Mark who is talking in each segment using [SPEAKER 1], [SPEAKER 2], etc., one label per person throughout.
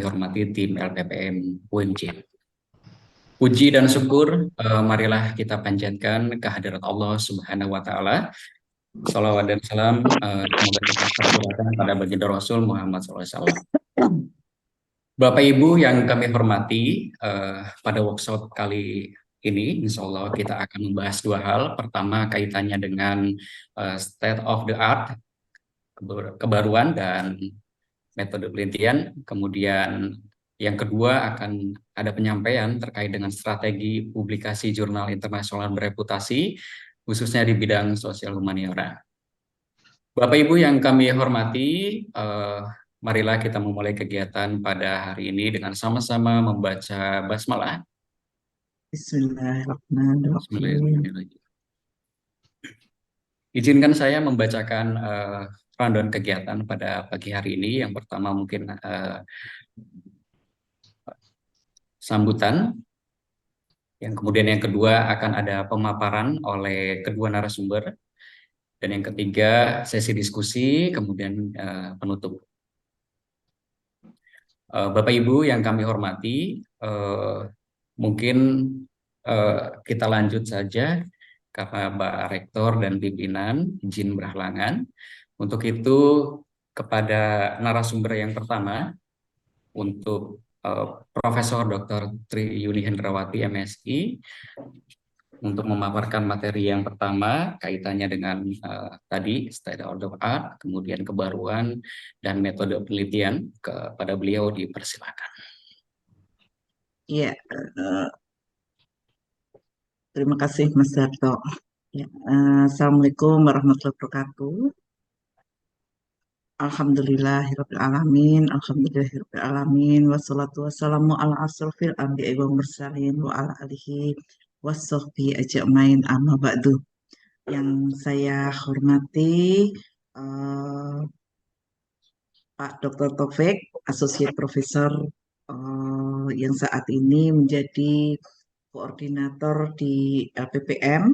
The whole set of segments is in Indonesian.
[SPEAKER 1] kami hormati tim LPPM UMJ. Puji dan syukur, marilah kita panjatkan kehadirat Allah Subhanahu wa Ta'ala. Salawat dan salam, semoga tetap tercurahkan pada baginda Rasul Muhammad SAW. Bapak Ibu yang kami hormati, pada workshop kali ini, insya Allah kita akan membahas dua hal. Pertama, kaitannya dengan state of the art, kebaruan dan metode penelitian. Kemudian yang kedua akan ada penyampaian terkait dengan strategi publikasi jurnal internasional bereputasi, khususnya di bidang sosial humaniora. Bapak Ibu yang kami hormati, marilah kita memulai kegiatan pada hari ini dengan sama-sama membaca basmalah.
[SPEAKER 2] Bismillahirrahmanirrahim.
[SPEAKER 1] Bismillahirrahmanirrahim. Izinkan saya membacakan rundown kegiatan pada pagi hari ini. Yang pertama mungkin sambutan. Yang kemudian yang kedua akan ada pemaparan oleh kedua narasumber. Dan yang ketiga sesi diskusi, kemudian penutup. Bapak Ibu yang kami hormati, mungkin kita lanjut saja karena Pak Rektor dan pimpinan izin berhalangan. Untuk itu kepada narasumber yang pertama, untuk Profesor Dr. Tri Yuni Hendrawati MSI, untuk memaparkan materi yang pertama kaitannya dengan tadi state of the art, kemudian kebaruan dan metode penelitian. Kepada beliau dipersilakan.
[SPEAKER 2] Ya, terima kasih Mas Darto. Ya, Assalamualaikum warahmatullahi wabarakatuh. Alhamdulillahirrahmanirrahim. Alhamdulillahirrahmanirrahim. Wassalatu wassalamu ala asrofil anbiya'i wa mursalin wa ala alihi wassohbi ajma'in amma ba'du. Yang saya hormati Pak Dr. Taufik, Associate Professor yang saat ini menjadi koordinator di LPPM,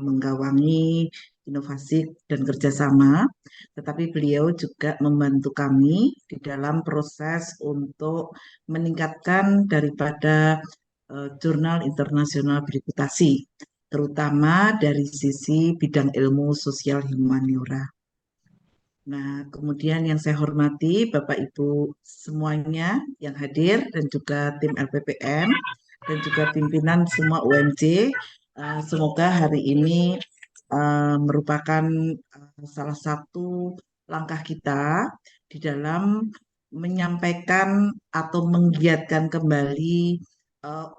[SPEAKER 2] menggawangi inovasi dan kerjasama, tetapi beliau juga membantu kami di dalam proses untuk meningkatkan daripada jurnal internasional bereputasi, terutama dari sisi bidang ilmu sosial humaniora. Nah, kemudian yang saya hormati Bapak Ibu semuanya yang hadir dan juga tim LPPM dan juga pimpinan semua UMJ. Semoga hari ini merupakan salah satu langkah kita di dalam menyampaikan atau menggiatkan kembali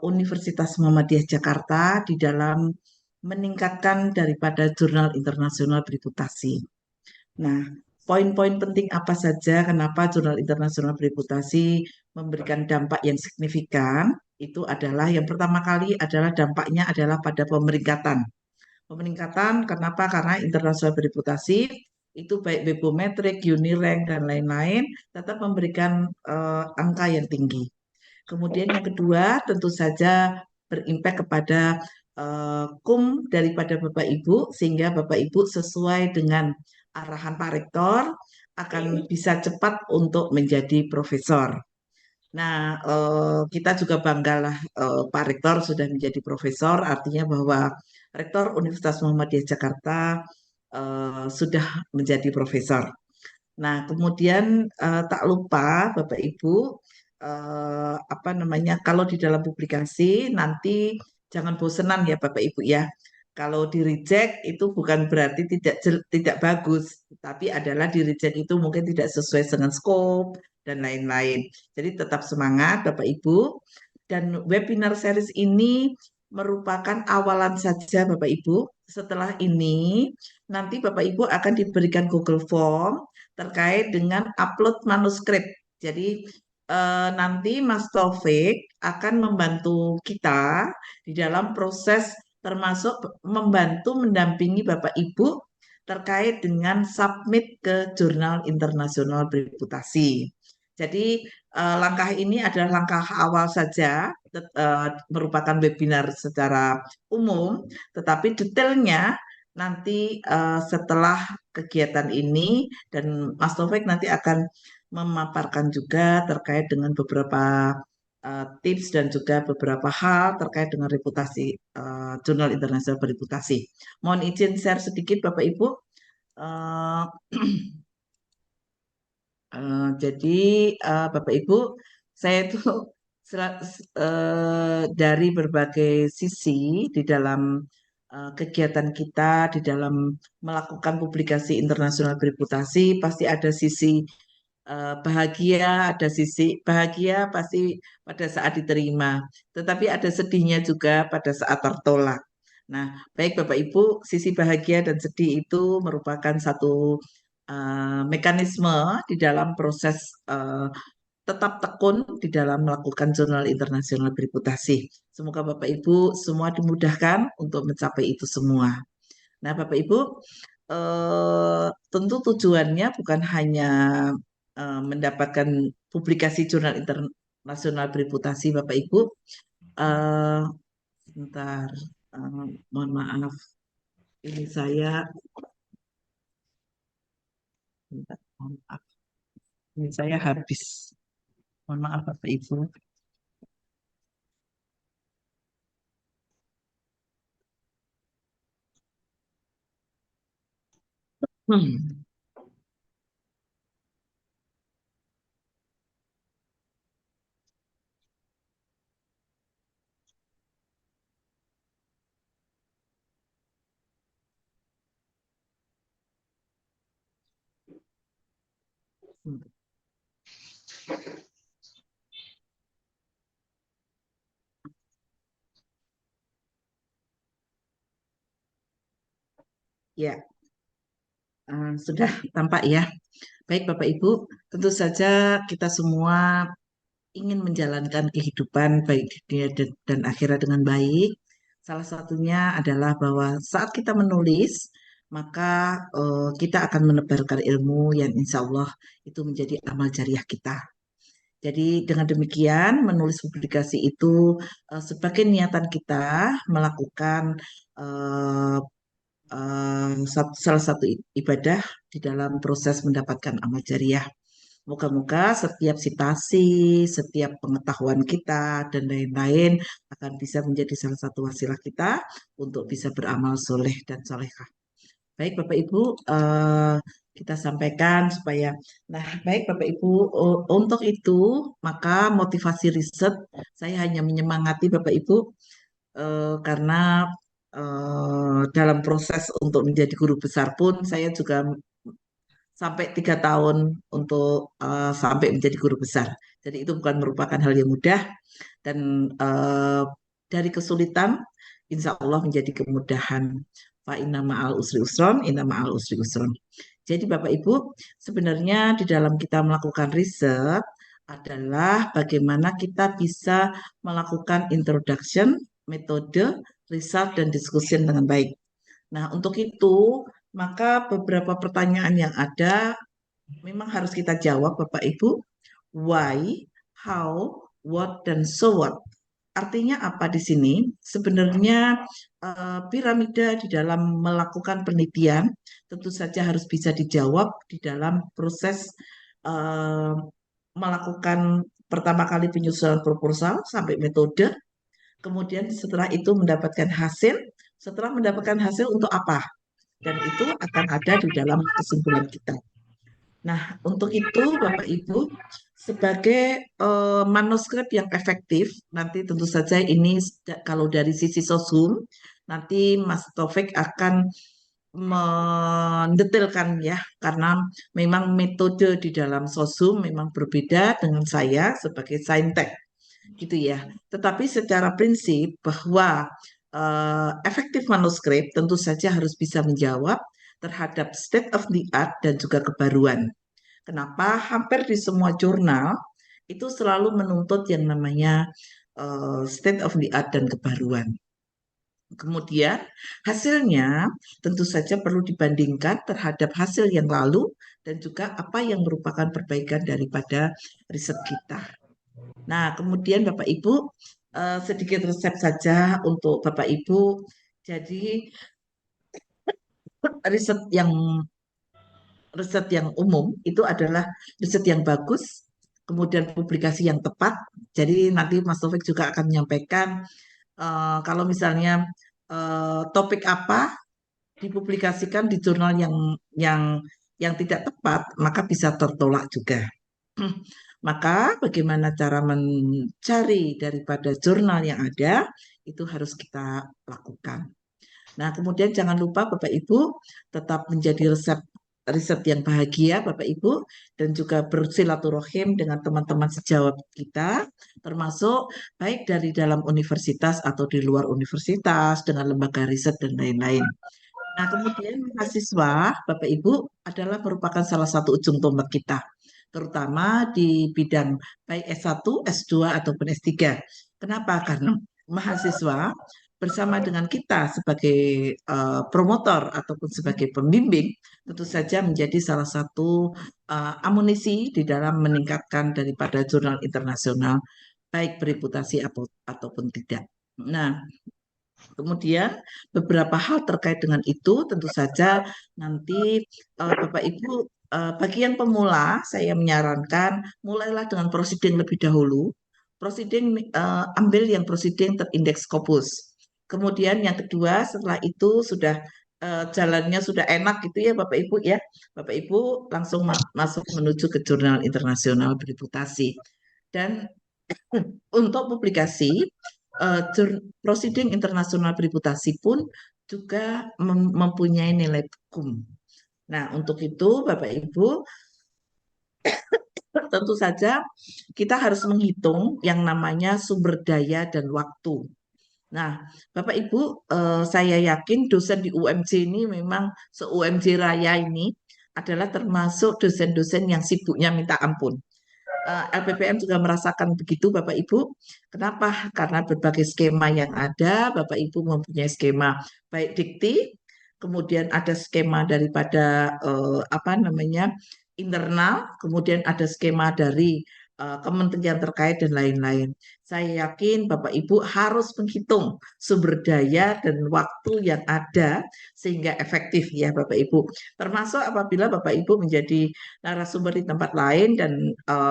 [SPEAKER 2] Universitas Muhammadiyah Jakarta di dalam meningkatkan daripada jurnal internasional bereputasi. Nah, poin-poin penting apa saja kenapa jurnal internasional bereputasi memberikan dampak yang signifikan? Itu adalah yang pertama kali adalah dampaknya adalah pada pemeringkatan. Pemeringkatan kenapa? Karena internasional bereputasi itu baik Webometric, Unirank dan lain-lain tetap memberikan angka yang tinggi. Kemudian yang kedua tentu saja berimpact kepada kum daripada Bapak Ibu sehingga Bapak Ibu sesuai dengan arahan Pak Rektor akan bisa cepat untuk menjadi profesor. Nah, kita juga banggalah Pak Rektor sudah menjadi profesor, artinya bahwa Rektor Universitas Muhammadiyah Jakarta sudah menjadi profesor. Nah, kemudian tak lupa Bapak Ibu, apa namanya, kalau di dalam publikasi nanti jangan bosenan ya Bapak Ibu ya. Kalau di reject itu bukan berarti tidak bagus, tapi adalah di reject itu mungkin tidak sesuai dengan scope dan lain-lain. Jadi tetap semangat Bapak Ibu. Dan webinar series ini merupakan awalan saja Bapak Ibu. Setelah ini nanti Bapak Ibu akan diberikan Google Form terkait dengan upload manuskrip. Jadi nanti Mas Taufik akan membantu kita di dalam proses termasuk membantu mendampingi Bapak Ibu terkait dengan submit ke jurnal internasional bereputasi. Jadi langkah ini adalah langkah awal saja, merupakan webinar secara umum, tetapi detailnya nanti setelah kegiatan ini dan Mas Taufik nanti akan memaparkan juga terkait dengan beberapa tips dan juga beberapa hal terkait dengan reputasi jurnal internasional bereputasi. Mohon izin share sedikit Bapak Ibu. Eh, jadi Bapak Ibu, saya itu dari berbagai sisi di dalam kegiatan kita, di dalam melakukan publikasi internasional bereputasi, pasti ada sisi bahagia, ada sisi bahagia pasti pada saat diterima, tetapi ada sedihnya juga pada saat tertolak. Nah, baik Bapak Ibu, sisi bahagia dan sedih itu merupakan satu mekanisme di dalam proses tetap tekun di dalam melakukan jurnal internasional bereputasi. Semoga Bapak Ibu semua dimudahkan untuk mencapai itu semua. Nah, Bapak Ibu, tentu tujuannya bukan hanya mendapatkan publikasi jurnal internasional bereputasi, Bapak Ibu. Eh, Sebentar, mohon maaf, ini saya, bentar, mohon maaf, ini saya habis. Mohon maaf, Bapak Ibu. Hmm, ya, sudah tampak ya. Baik Bapak Ibu, tentu saja kita semua ingin menjalankan kehidupan baik di dunia dan akhirat dengan baik. Salah satunya adalah bahwa saat kita menulis, maka kita akan menebarkan ilmu yang insya Allah itu menjadi amal jariah kita. Jadi dengan demikian menulis publikasi itu sebagai niatan kita melakukan eh, salah satu ibadah di dalam proses mendapatkan amal jariah. Moga-moga setiap sitasi, setiap pengetahuan kita, dan lain-lain akan bisa menjadi salah satu wasilah kita untuk bisa beramal soleh dan solehah. Baik Bapak Ibu, kita sampaikan supaya, nah baik Bapak Ibu, untuk itu maka motivasi riset saya hanya menyemangati Bapak Ibu karena dalam proses untuk menjadi guru besar pun saya juga sampai 3 tahun untuk sampai menjadi guru besar. Jadi itu bukan merupakan hal yang mudah dan dari kesulitan, insya Allah menjadi kemudahan. Fa inna ma'al usri usron, inna ma'al usri usron. Jadi Bapak Ibu, sebenarnya di dalam kita melakukan riset adalah bagaimana kita bisa melakukan introduction, metode, result, dan discussion dengan baik. Nah, untuk itu, maka beberapa pertanyaan yang ada memang harus kita jawab, Bapak Ibu. Why, how, what, dan so what. Artinya apa di sini? Sebenarnya piramida di dalam melakukan penelitian tentu saja harus bisa dijawab di dalam proses eh, melakukan pertama kali penyusunan proposal sampai metode, kemudian setelah itu mendapatkan hasil, setelah mendapatkan hasil untuk apa? Dan itu akan ada di dalam kesimpulan kita. Nah, untuk itu Bapak Ibu, sebagai manuskrip yang efektif, nanti tentu saja ini kalau dari sisi sosum, nanti Mas Taufik akan mendetailkan ya, karena memang metode di dalam sosum memang berbeda dengan saya sebagai saintek, gitu ya. Tetapi secara prinsip bahwa efektif manuskrip tentu saja harus bisa menjawab terhadap state of the art dan juga kebaruan. Kenapa hampir di semua jurnal itu selalu menuntut yang namanya state of the art dan kebaruan. Kemudian hasilnya tentu saja perlu dibandingkan terhadap hasil yang lalu dan juga apa yang merupakan perbaikan daripada riset kita. Nah, kemudian Bapak Ibu sedikit resep saja untuk Bapak Ibu. Jadi riset yang riset yang umum itu adalah riset yang bagus, kemudian publikasi yang tepat. Jadi nanti Mas Taufik juga akan menyampaikan kalau misalnya topik apa dipublikasikan di jurnal yang yang tidak tepat, maka bisa tertolak juga. Maka bagaimana cara mencari daripada jurnal yang ada itu harus kita lakukan. Nah, kemudian jangan lupa Bapak Ibu tetap menjadi riset yang bahagia Bapak Ibu dan juga bersilaturahim dengan teman-teman sejawat kita termasuk baik dari dalam universitas atau di luar universitas dengan lembaga riset dan lain-lain. Nah, kemudian mahasiswa Bapak Ibu adalah merupakan salah satu ujung tombak kita terutama di bidang baik S1, S2 ataupun S3. Kenapa? Karena mahasiswa bersama dengan kita sebagai promotor ataupun sebagai pembimbing tentu saja menjadi salah satu amunisi di dalam meningkatkan daripada jurnal internasional baik bereputasi ataupun tidak. Nah, kemudian beberapa hal terkait dengan itu tentu saja nanti Bapak Ibu bagi yang pemula saya menyarankan mulailah dengan prosiding lebih dahulu. Prosiding ambil yang prosiding terindeks Scopus. Kemudian yang kedua setelah itu sudah jalannya sudah enak gitu ya Bapak Ibu ya. Bapak Ibu langsung masuk menuju ke jurnal internasional bereputasi. Dan untuk publikasi, proceeding internasional bereputasi pun juga mempunyai nilai hukum. Nah, untuk itu Bapak Ibu tentu saja kita harus menghitung yang namanya sumber daya dan waktu. Nah, Bapak Ibu, saya yakin dosen di UMJ ini memang se-UMJ Raya ini adalah termasuk dosen-dosen yang sibuknya minta ampun. LPPM juga merasakan begitu Bapak Ibu. Kenapa? Karena berbagai skema yang ada, Bapak Ibu mempunyai skema baik dikti, kemudian ada skema daripada apa namanya internal, kemudian ada skema dari kementerian terkait dan lain-lain. Saya yakin Bapak Ibu harus menghitung sumber daya dan waktu yang ada sehingga efektif ya Bapak Ibu. Termasuk apabila Bapak Ibu menjadi narasumber di tempat lain dan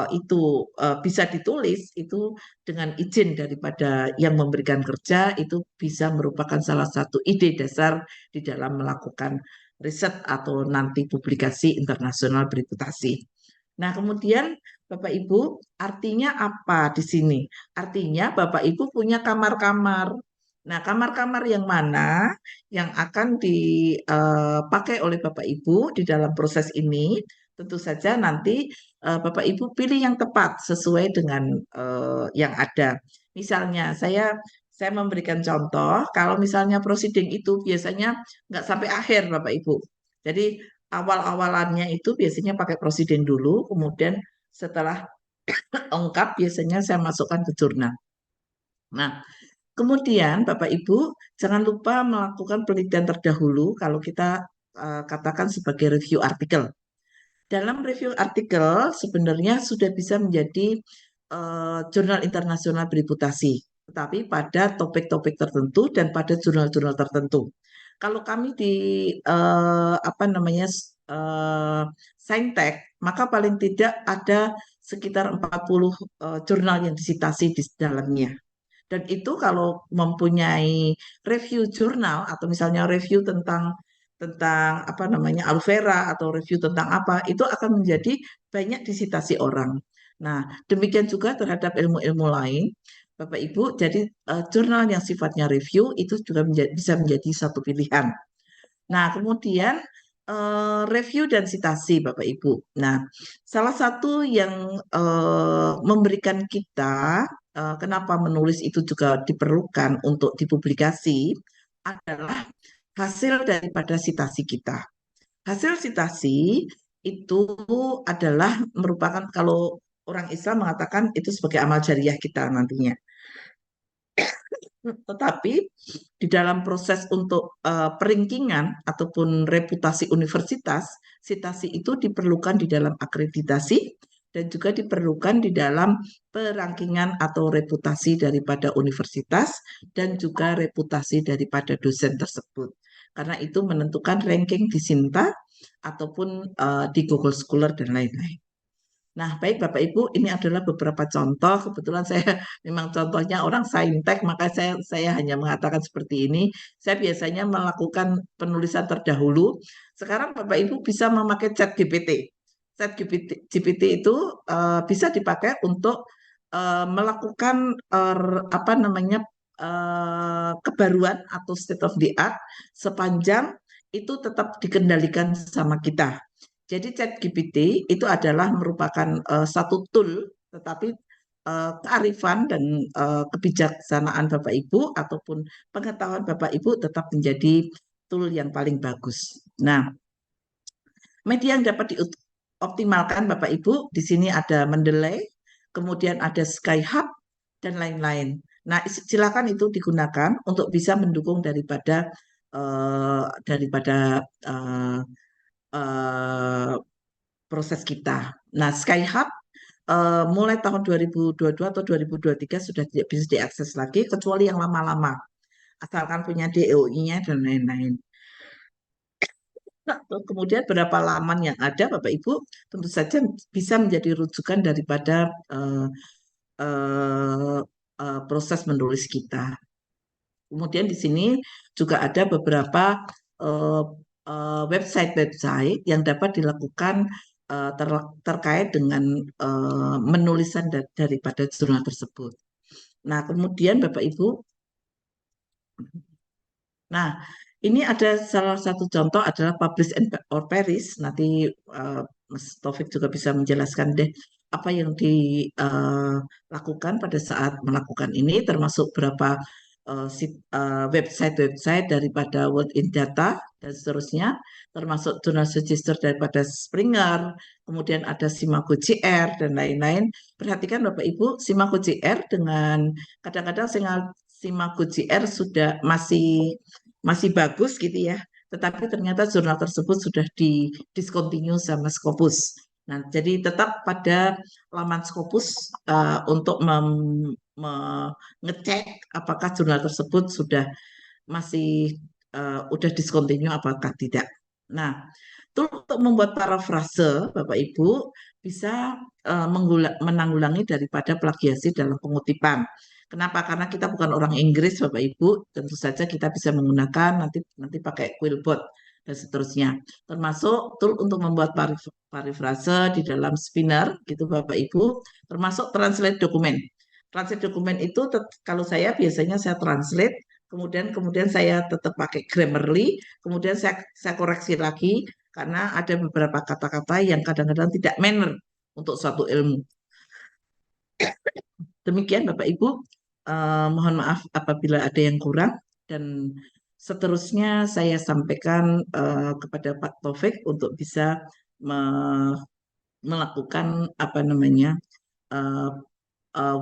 [SPEAKER 2] itu bisa ditulis itu dengan izin daripada yang memberikan kerja itu bisa merupakan salah satu ide dasar di dalam melakukan riset atau nanti publikasi internasional bereputasi. Nah, kemudian Bapak Ibu, artinya apa di sini? Artinya Bapak Ibu punya kamar-kamar. Nah, kamar-kamar yang mana yang akan dipakai oleh Bapak Ibu di dalam proses ini? Tentu saja nanti Bapak Ibu pilih yang tepat sesuai dengan yang ada. Misalnya, saya memberikan contoh, kalau misalnya proceeding itu biasanya nggak sampai akhir, Bapak Ibu. Jadi awal-awalannya itu biasanya pakai prosiding dulu, kemudian setelah lengkap biasanya saya masukkan ke jurnal. Nah, kemudian Bapak Ibu jangan lupa melakukan penelitian terdahulu kalau kita katakan sebagai review artikel. Dalam review artikel sebenarnya sudah bisa menjadi jurnal internasional bereputasi, tetapi pada topik-topik tertentu dan pada jurnal-jurnal tertentu. Kalau kami di apa namanya Saintek, maka paling tidak ada sekitar 40 jurnal yang disitasi di dalamnya. Dan itu kalau mempunyai review jurnal atau misalnya review tentang apa namanya aloe vera atau review tentang apa itu akan menjadi banyak disitasi orang. Nah, demikian juga terhadap ilmu-ilmu lain, Bapak Ibu. Jadi jurnal yang sifatnya review itu juga bisa menjadi satu pilihan. Nah, kemudian review dan citasi Bapak Ibu. Nah, salah satu yang memberikan kita kenapa menulis itu juga diperlukan untuk dipublikasi adalah hasil daripada citasi kita. Hasil citasi itu adalah merupakan kalau orang Islam mengatakan itu sebagai amal jariah kita nantinya. Tetapi di dalam proses untuk peringkingan ataupun reputasi universitas, citasi itu diperlukan di dalam akreditasi dan juga diperlukan di dalam perangkingan atau reputasi daripada universitas dan juga reputasi daripada dosen tersebut. Karena itu menentukan ranking di Sinta ataupun di Google Scholar dan lain-lain. Nah, baik Bapak Ibu, ini adalah beberapa contoh. Kebetulan saya memang contohnya orang saintek, maka saya hanya mengatakan seperti ini. Saya biasanya melakukan penulisan terdahulu. Sekarang Bapak Ibu bisa memakai ChatGPT. ChatGPT itu bisa dipakai untuk melakukan apa namanya kebaruan atau state of the art sepanjang itu tetap dikendalikan sama kita. Jadi ChatGPT itu adalah merupakan satu tool, tetapi kearifan dan kebijaksanaan Bapak Ibu ataupun pengetahuan Bapak Ibu tetap menjadi tool yang paling bagus. Nah, media yang dapat dioptimalkan Bapak Ibu, di sini ada Mendeley, kemudian ada Skyhub, dan lain-lain. Nah, silakan itu digunakan untuk bisa mendukung daripada uh, proses kita. Nah, Skyhub mulai tahun 2022 atau 2023 sudah tidak bisa diakses lagi, kecuali yang lama-lama, asalkan punya DOI-nya dan lain-lain. Nah, kemudian berapa laman yang ada, Bapak Ibu, tentu saja bisa menjadi rujukan daripada proses menulis kita. Kemudian di sini juga ada beberapa website-website yang dapat dilakukan terkait dengan menulisan daripada jurnal tersebut. Nah, kemudian Bapak Ibu, nah ini ada salah satu contoh adalah Publish or Perish. Nanti Mas Taufik juga bisa menjelaskan deh apa yang dilakukan pada saat melakukan ini, termasuk berapa website-website daripada World in Data dan seterusnya, termasuk Journal Register daripada Springer, kemudian ada Simago JR dan lain-lain. Perhatikan Bapak Ibu, Simago JR dengan kadang-kadang Simago JR sudah masih bagus gitu ya, tetapi ternyata jurnal tersebut sudah di-discontinue sama Scopus. Nah, jadi tetap pada laman Scopus untuk mengecek apakah jurnal tersebut sudah masih udah discontinue apakah tidak. Nah, itu untuk membuat parafrase Bapak Ibu bisa menanggulangi daripada plagiasi dalam pengutipan. Kenapa? Karena kita bukan orang Inggris, Bapak Ibu. Tentu saja kita bisa menggunakan nanti pakai Quillbot dan seterusnya. Termasuk tool untuk membuat parafrase di dalam Spinner, gitu Bapak Ibu. Termasuk translate dokumen. Translate dokumen itu kalau saya biasanya saya translate, kemudian saya tetap pakai Grammarly, kemudian saya koreksi lagi karena ada beberapa kata-kata yang kadang-kadang tidak manner untuk suatu ilmu. Demikian Bapak Ibu, mohon maaf apabila ada yang kurang, dan seterusnya saya sampaikan kepada Pak Taufik untuk bisa melakukan apa namanya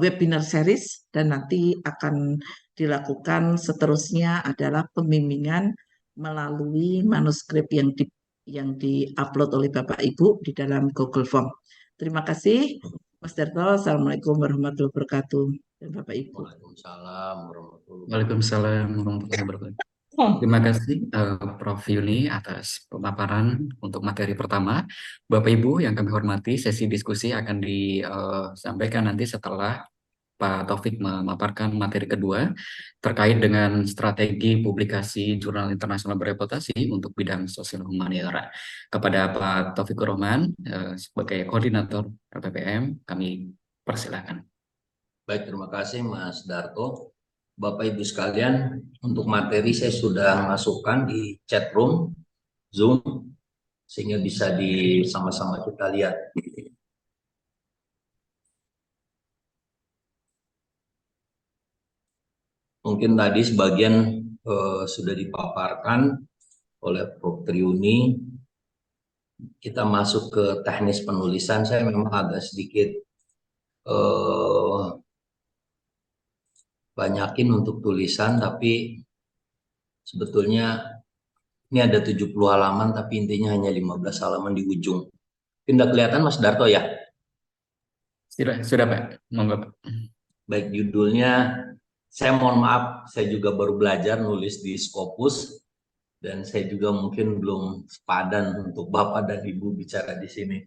[SPEAKER 2] webinar series, dan nanti akan dilakukan seterusnya adalah pembimbingan melalui manuskrip yang di-upload oleh Bapak Ibu di dalam Google Form. Terima kasih. Mas Darto, Assalamualaikum warahmatullahi wabarakatuh. Dan Bapak Ibu.
[SPEAKER 3] Waalaikumsalam warahmatullahi wabarakatuh.
[SPEAKER 1] Waalaikumsalam warahmatullahi wabarakatuh. Terima kasih Prof. Yuni atas pemaparan untuk materi pertama. Bapak Ibu yang kami hormati, sesi diskusi akan disampaikan nanti setelah Pak Taufik memaparkan materi kedua terkait dengan strategi publikasi jurnal internasional bereputasi untuk bidang sosial humaniora. Kepada Pak Taufikur Rahman sebagai koordinator LPPM, kami persilakan.
[SPEAKER 3] Baik, terima kasih Mas Darto. Bapak Ibu sekalian, untuk materi saya sudah masukkan di chat room Zoom sehingga bisa sama-sama kita lihat. Mungkin tadi sebagian sudah dipaparkan oleh Prof. Triuni. Kita masuk ke teknis penulisan. Saya memang agak sedikit banyakin untuk tulisan, tapi sebetulnya ini ada 70 halaman, tapi intinya hanya 15 halaman di ujung. Tidak kelihatan Mas Darto ya?
[SPEAKER 1] Sudah Pak, monggo Pak.
[SPEAKER 3] Baik, judulnya, saya mohon maaf, saya juga baru belajar nulis di Scopus. dan saya juga mungkin belum sepadan untuk Bapak dan Ibu bicara di sini.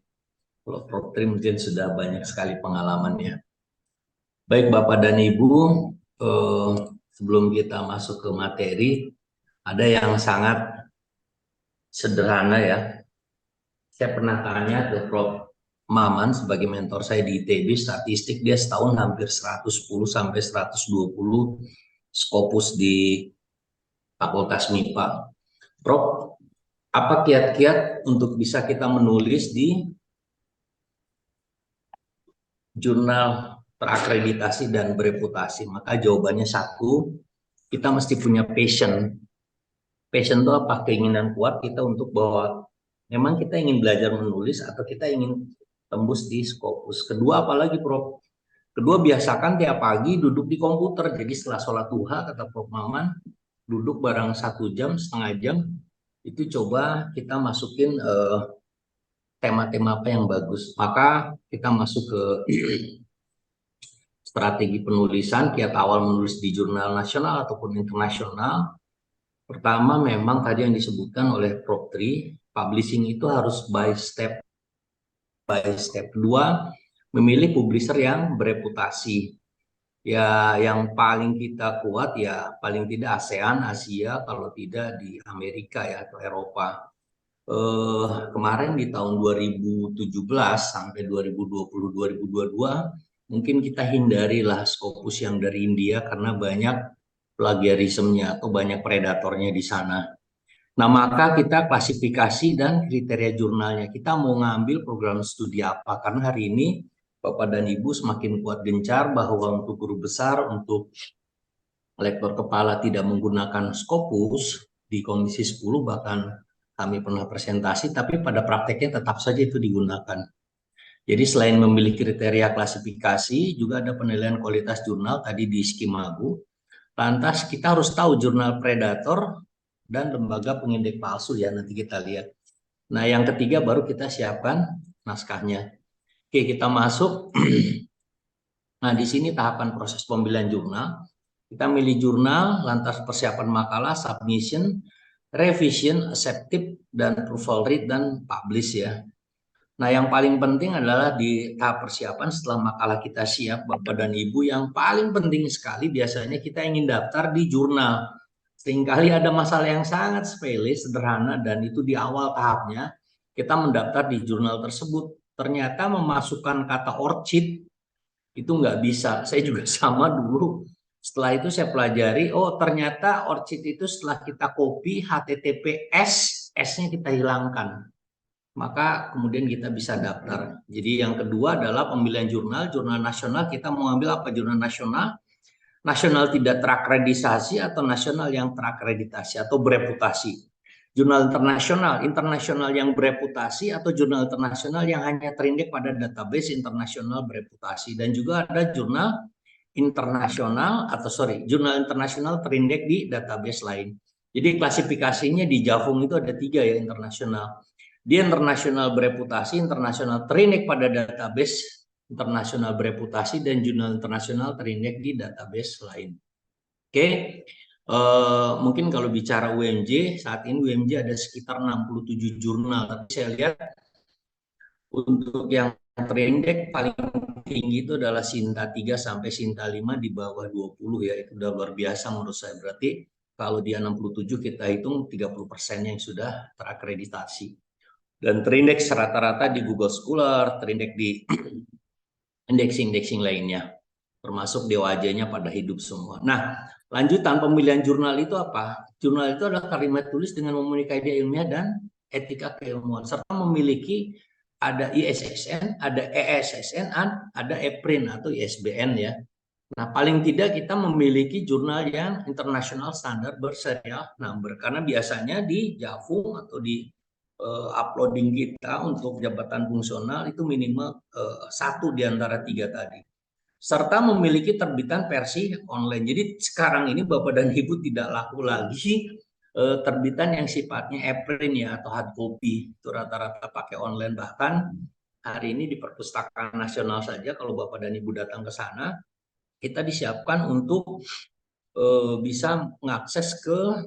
[SPEAKER 3] Kalau Prof. Tri mungkin sudah banyak sekali pengalamannya. Baik Bapak dan Ibu, sebelum kita masuk ke materi, ada yang sangat sederhana ya. Saya pernah tanya ke Prof. Maman sebagai mentor saya di ITB, statistik dia setahun hampir 110 sampai 120 Scopus di Fakultas MIPA. Prof, apa kiat-kiat untuk bisa kita menulis di jurnal terakreditasi dan bereputasi? Maka jawabannya satu, kita mesti punya passion. Passion itu apa? Keinginan kuat kita untuk bahwa memang kita ingin belajar menulis atau kita ingin tembus di Scopus. Kedua, apalagi Prof? Kedua, biasakan tiap pagi duduk di komputer. Jadi setelah sholat duha, kata Prof. Maman, duduk barang 1 jam, setengah jam, itu coba kita masukin tema-tema apa yang bagus. Maka kita masuk ke strategi penulisan, kiat awal menulis di jurnal nasional ataupun internasional. Pertama, memang tadi yang disebutkan oleh Prof. Tri, publishing itu harus by step. Kedua, memilih publisher yang bereputasi. Ya, yang paling kita kuat ya paling tidak ASEAN, Asia, kalau tidak di Amerika ya atau Eropa. Kemarin di tahun 2017 sampai 2020-2022 mungkin kita hindarilah Scopus yang dari India karena banyak plagiarismenya atau banyak predatornya di sana. Nah, maka kita klasifikasi dan kriteria jurnalnya. Kita mau ngambil program studi apa? Karena hari ini Bapak dan Ibu semakin kuat gencar bahwa untuk guru besar, untuk lektor kepala tidak menggunakan Scopus di Komisi 10, bahkan kami pernah presentasi, tapi pada prakteknya tetap saja itu digunakan. Jadi selain memilih kriteria klasifikasi, juga ada penilaian kualitas jurnal tadi di Skimagu. Lantas kita harus tahu jurnal predator dan lembaga pengindeks palsu ya, nanti kita lihat. Nah, yang ketiga baru kita siapkan naskahnya. Oke, kita masuk. Nah, di sini tahapan proses pemilihan jurnal. Kita milih jurnal, lantas persiapan makalah, submission, revision, accepted, dan proofal read, dan publish ya. Nah, yang paling penting adalah di tahap persiapan setelah makalah kita siap, Bapak dan Ibu, yang paling penting sekali biasanya kita ingin daftar di jurnal. Seringkali ada masalah yang sangat sepele, sederhana, dan itu di awal tahapnya kita mendaftar di jurnal tersebut. Ternyata memasukkan kata orchid itu nggak bisa. Saya juga sama dulu. Setelah itu saya pelajari, oh ternyata orchid itu setelah kita copy HTTPS, S-nya kita hilangkan. Maka kemudian kita bisa daftar. Jadi yang kedua adalah pemilihan jurnal, jurnal nasional. Kita mau ambil apa jurnal nasional? Nasional tidak terakreditasi atau nasional yang terakreditasi atau bereputasi. Jurnal internasional, internasional yang bereputasi atau jurnal internasional yang hanya terindeks pada database internasional bereputasi. Dan juga ada jurnal internasional jurnal internasional terindeks di database lain. Jadi klasifikasinya di Javung itu ada 3 ya internasional. Dia internasional bereputasi, internasional terindeks pada database internasional bereputasi, dan jurnal internasional terindeks di database lain. Oke, mungkin kalau bicara UMJ, saat ini UMJ ada sekitar 67 jurnal, tapi saya lihat untuk yang terindeks paling tinggi itu adalah Sinta 3 sampai Sinta 5 di bawah 20 ya, itu udah luar biasa menurut saya. Berarti kalau dia 67 kita hitung 30% yang sudah terakreditasi. Dan terindeks rata-rata di Google Scholar, terindeks di indexing lainnya, termasuk DOAJ-nya pada hidup semua. Nah, lanjutan pemilihan jurnal itu apa? Jurnal itu adalah kalimat tulis dengan memenuhi kaidah ilmiah dan etika keilmuan, serta memiliki ada ISSN, ada ESSN, ada EPRIN atau ISBN ya. Nah, paling tidak kita memiliki jurnal yang internasional standar berserial number, karena biasanya di Javung atau di uploading kita untuk jabatan fungsional itu minimal 1 di antara 3 tadi. Serta memiliki terbitan versi online. Jadi sekarang ini Bapak dan Ibu tidak laku lagi terbitan yang sifatnya e-print ya atau hard copy. Itu rata-rata pakai online. Bahkan hari ini di Perpustakaan Nasional saja kalau Bapak dan Ibu datang ke sana, kita disiapkan untuk bisa mengakses ke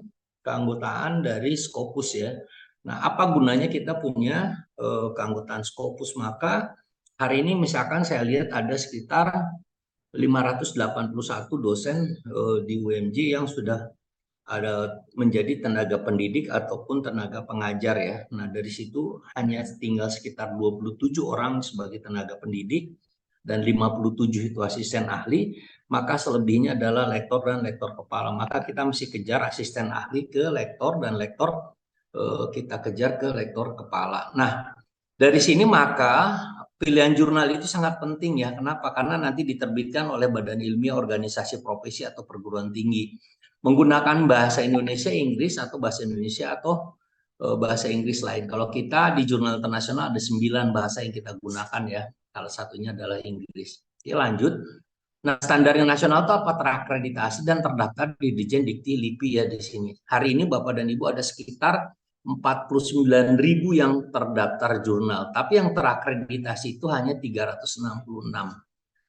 [SPEAKER 3] keanggotaan dari Scopus ya. Nah, apa gunanya kita punya keanggotaan Scopus? Maka hari ini misalkan saya lihat ada sekitar 581 dosen di UMJ yang sudah ada menjadi tenaga pendidik ataupun tenaga pengajar ya. Nah, dari situ hanya tinggal sekitar 27 orang sebagai tenaga pendidik dan 57 itu asisten ahli, maka selebihnya adalah lektor dan lektor kepala. Maka kita mesti kejar asisten ahli ke lektor dan lektor kita kejar ke lektor kepala. Nah, dari sini maka pilihan jurnal itu sangat penting ya. Kenapa? Karena nanti diterbitkan oleh badan ilmiah, organisasi profesi atau perguruan tinggi. Menggunakan bahasa Indonesia, Inggris, atau bahasa Indonesia atau bahasa Inggris lain. Kalau kita di jurnal internasional ada 9 bahasa yang kita gunakan ya. Salah satunya adalah Inggris. Oke, lanjut. Nah, standar nasional itu apa? Terakreditasi dan terdaftar di Dirjen Dikti LIPI ya di sini. Hari ini Bapak dan Ibu ada sekitar 49.000 yang terdaftar jurnal, tapi yang terakreditasi itu hanya 366.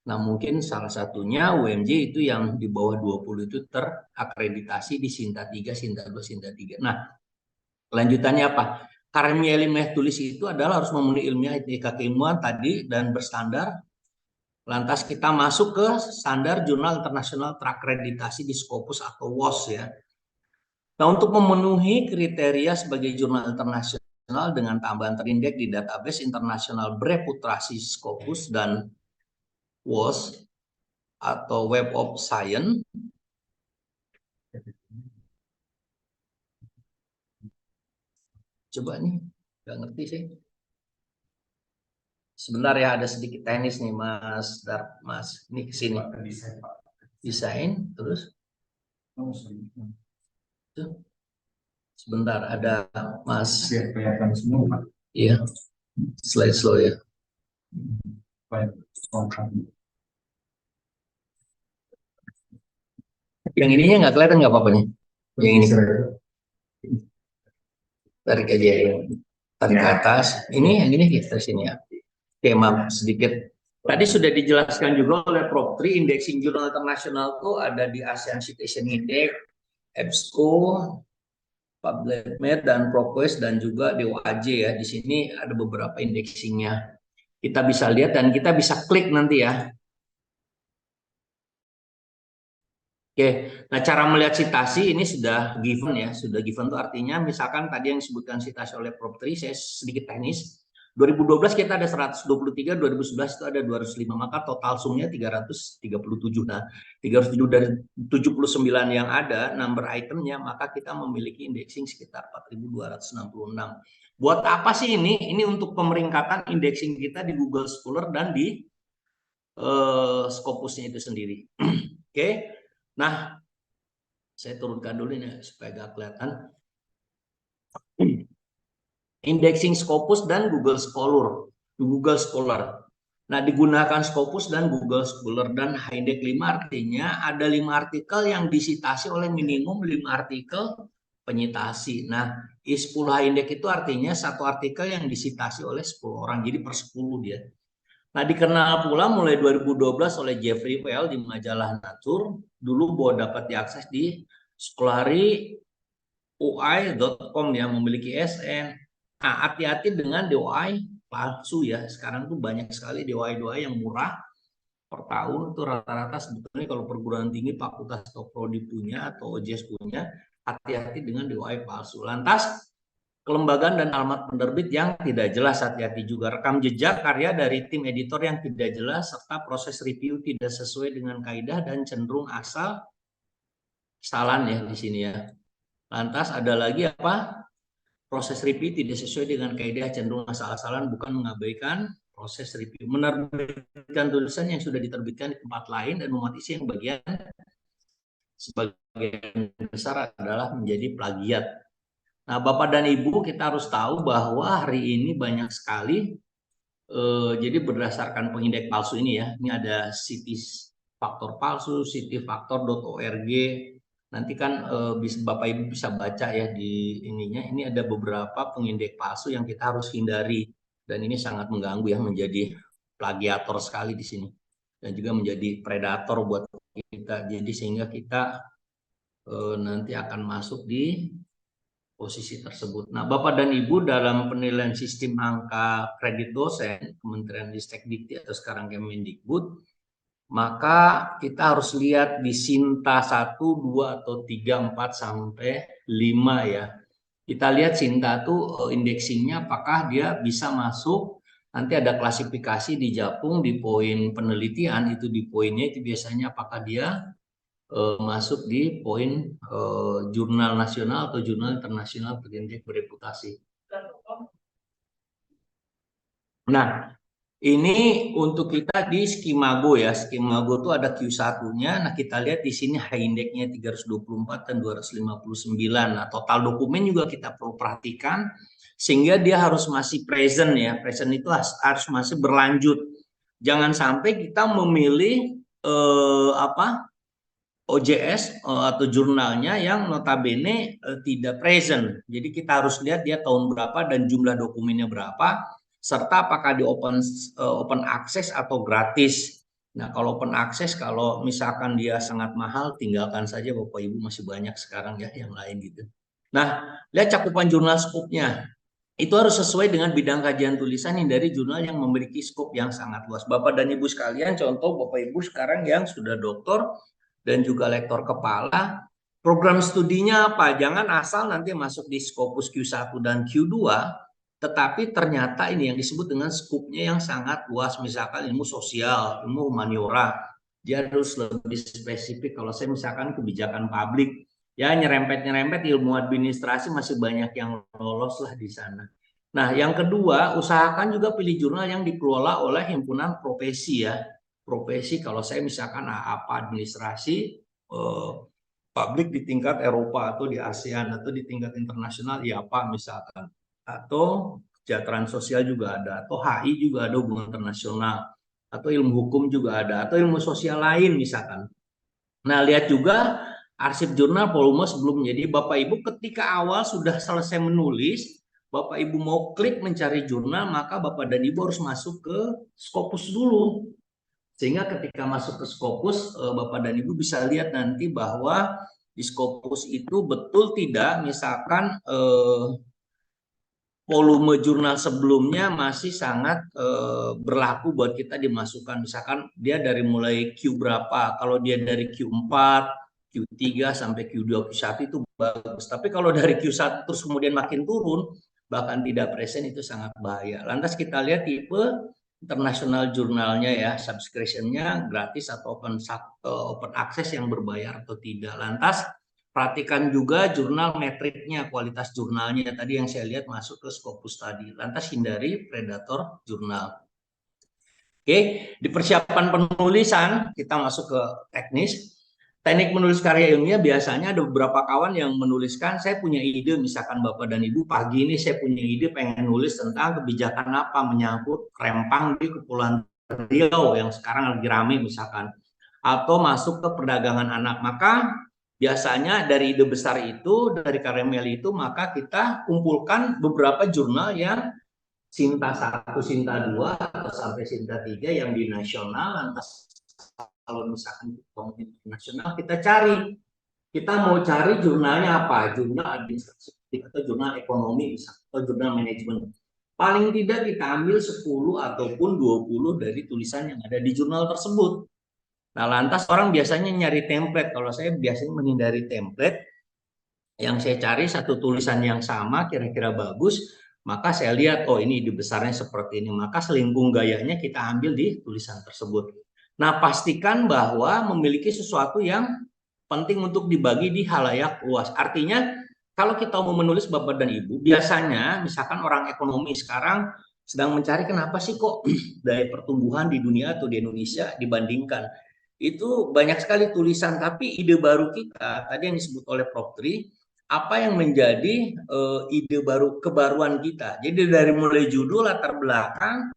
[SPEAKER 3] Nah, mungkin salah satunya UMJ itu yang di bawah 20 itu terakreditasi di Sinta 3, Sinta 2, Sinta 3. Nah, lanjutannya apa? Karya ilmiah tulis itu adalah harus memenuhi ilmiah etika keilmuan tadi dan berstandar. Lantas kita masuk ke standar jurnal internasional terakreditasi di Scopus atau WOS ya. Nah, untuk memenuhi kriteria sebagai jurnal internasional dengan tambahan terindeks di database internasional bereputasi Scopus dan WOS atau Web of Science, coba nih, nggak ngerti sih. Sebentar ya, ada sedikit teknis nih Mas Mas. Ini ke sini. Desain terus. Sebentar, ada Mas.
[SPEAKER 4] Biar kelihatan semua, Pak.
[SPEAKER 3] Iya. Slide slow ya. Yang ininya nggak kelihatan nggak apa-apa nih? Yang ini. Tarik aja ya. Tarik ke atas. Ini yang ini kita sini ya. Oke, maaf sedikit. Tadi sudah dijelaskan juga oleh Prof. Tri, indexing jurnal internasional itu ada di ASEAN Citation Index, EBSCO, PubMed dan ProQuest dan juga DOAJ ya. Di sini ada beberapa indexingnya. Kita bisa lihat dan kita bisa klik nanti ya. Oke, nah cara melihat citasi ini sudah given ya, sudah given itu artinya misalkan tadi yang disebutkan citasi oleh Prof. Tri, saya sedikit teknis. 2012 kita ada 123, 2011 itu ada 205, maka total sumnya 337. Nah, 307 dari 79 yang ada number itemnya, maka kita memiliki indexing sekitar 4.266. Buat apa sih ini? Ini untuk pemeringkatan indexing kita di Google Scholar dan di Scopusnya itu sendiri. Oke. Nah, saya turunkan dulu ini supaya agak kelihatan. Indexing Scopus dan Google Scholar. Nah, digunakan Scopus dan Google Scholar dan Index 5 artinya ada 5 artikel yang disitasi oleh minimum 5 artikel penyitasi. Nah, I10 Index itu artinya satu artikel yang disitasi oleh 10 orang, jadi per 10 dia. Nah, dikenal pula mulai 2012 oleh Jeffrey Well di majalah Nature, dulu bahwa dapat diakses di scholarly.ui.com yang memiliki SN. Nah, hati-hati dengan DOI palsu ya. Sekarang tuh banyak sekali DOI yang murah per tahun itu rata-rata sebetulnya kalau perguruan tinggi, fakultas atau prodi punya atau OJS punya, hati-hati dengan DOI palsu. Lantas kelembagaan dan alamat penerbit yang tidak jelas, hati-hati juga. Rekam jejak karya dari tim editor yang tidak jelas, serta proses review tidak sesuai dengan kaidah dan cenderung asal salah ya di sini ya. Lantas ada lagi apa? Proses review tidak sesuai dengan kaidah, cenderung asal-asalan, bukan mengabaikan proses review. Menerbitkan tulisan yang sudah diterbitkan di tempat lain dan memuat isi yang sebagian besar adalah menjadi plagiat. Nah, Bapak dan Ibu, kita harus tahu bahwa hari ini banyak sekali, jadi berdasarkan pengindeks palsu ini ya, ini ada CT faktor palsu, cityfactor.org. Nanti kan Bapak Ibu bisa baca ya di ininya, ini ada beberapa pengindeks palsu yang kita harus hindari. Dan ini sangat mengganggu ya, menjadi plagiator sekali di sini. Dan juga menjadi predator buat kita, jadi sehingga kita nanti akan masuk di posisi tersebut. Nah, Bapak dan Ibu, dalam penilaian sistem angka kredit dosen Kementerian Ristekdikti atau sekarang Kemendikbud, maka kita harus lihat di Sinta 1, 2, atau 3, 4, sampai 5 ya. Kita lihat Sinta itu indeksingnya apakah dia bisa masuk, nanti ada klasifikasi di Japung di poin penelitian, itu di poinnya itu biasanya apakah dia masuk di poin jurnal nasional atau jurnal internasional bergenjek bereputasi. Nah, ini untuk kita di Skimago ya. Skimago itu ada Q1-nya. Nah, kita lihat di sini high index-nya 324 dan 259. Nah, total dokumen juga kita perlu perhatikan sehingga dia harus masih present ya. Present itu harus masih berlanjut. Jangan sampai kita memilih OJS atau jurnalnya yang notabene tidak present. Jadi kita harus lihat dia tahun berapa dan jumlah dokumennya berapa, serta apakah di open access atau gratis. Nah, kalau open access, kalau misalkan dia sangat mahal, tinggalkan saja Bapak Ibu, masih banyak sekarang ya yang lain gitu. Nah, lihat cakupan jurnal skopnya. Itu harus sesuai dengan bidang kajian tulisan, hindari jurnal yang memiliki skop yang sangat luas. Bapak dan Ibu sekalian, contoh Bapak Ibu sekarang yang sudah doktor dan juga lektor kepala, program studinya apa? Jangan asal nanti masuk di Scopus Q1 dan Q2, tetapi ternyata ini yang disebut dengan skupnya yang sangat luas, misalkan ilmu sosial, ilmu humaniora. Dia harus lebih spesifik. Kalau saya misalkan kebijakan publik, ya nyerempet-nyerempet ilmu administrasi masih banyak yang lolos lah di sana. Nah, yang kedua, usahakan juga pilih jurnal yang dikelola oleh himpunan profesi ya. Profesi, kalau saya misalkan apa administrasi publik di tingkat Eropa atau di ASEAN atau di tingkat internasional, ya apa misalkan, atau kesejahteraan sosial juga ada, atau HI juga ada, hubungan internasional, atau ilmu hukum juga ada, atau ilmu sosial lain misalkan. Nah, lihat juga arsip jurnal volume sebelumnya. Jadi Bapak Ibu ketika awal sudah selesai menulis, Bapak Ibu mau klik mencari jurnal, maka Bapak dan Ibu harus masuk ke Scopus dulu. Sehingga ketika masuk ke Scopus, Bapak dan Ibu bisa lihat nanti bahwa di Scopus itu betul tidak, misalkan volume jurnal sebelumnya masih sangat berlaku buat kita dimasukkan. Misalkan dia dari mulai Q berapa, kalau dia dari Q4, Q3 sampai Q2, Q1 itu bagus. Tapi kalau dari Q1 terus kemudian makin turun, bahkan tidak present, itu sangat bahaya. Lantas kita lihat tipe internasional jurnalnya ya, subscription-nya gratis atau open access yang berbayar atau tidak. Lantas perhatikan juga jurnal metriknya, kualitas jurnalnya tadi yang saya lihat masuk ke Scopus tadi. Lantas hindari predator jurnal. Oke, di persiapan penulisan kita masuk ke teknis. Teknik menulis karya ilmiah biasanya ada beberapa kawan yang menuliskan, saya punya ide, misalkan Bapak dan Ibu pagi ini saya punya ide pengen nulis tentang kebijakan apa menyangkut rempang di Kepulauan Riau yang sekarang lagi rame misalkan, atau masuk ke perdagangan anak. Maka biasanya dari ide besar itu, dari karya itu, maka kita kumpulkan beberapa jurnal yang Sinta 1, Sinta 2, atau sampai Sinta 3 yang di nasional. Lantas kalau misalkan internasional kita cari, kita mau cari jurnalnya apa, jurnal administratif atau jurnal ekonomi atau jurnal manajemen. Paling tidak kita ambil 10 ataupun 20 dari tulisan yang ada di jurnal tersebut. Nah, lantas orang biasanya nyari template. Kalau saya biasanya menghindari template. Yang saya cari satu tulisan yang sama kira-kira bagus, maka saya lihat oh ini ide besarnya seperti ini, maka selingkung gayanya kita ambil di tulisan tersebut. Nah, pastikan bahwa memiliki sesuatu yang penting untuk dibagi di halayak luas. Artinya kalau kita mau menulis Bapak dan Ibu, biasanya misalkan orang ekonomi sekarang sedang mencari kenapa sih kok daya pertumbuhan di dunia atau di Indonesia dibandingkan. Itu banyak sekali tulisan, tapi ide baru kita, tadi yang disebut oleh Prof. Tri, apa yang menjadi ide baru, kebaruan kita. Jadi dari mulai judul, latar belakang,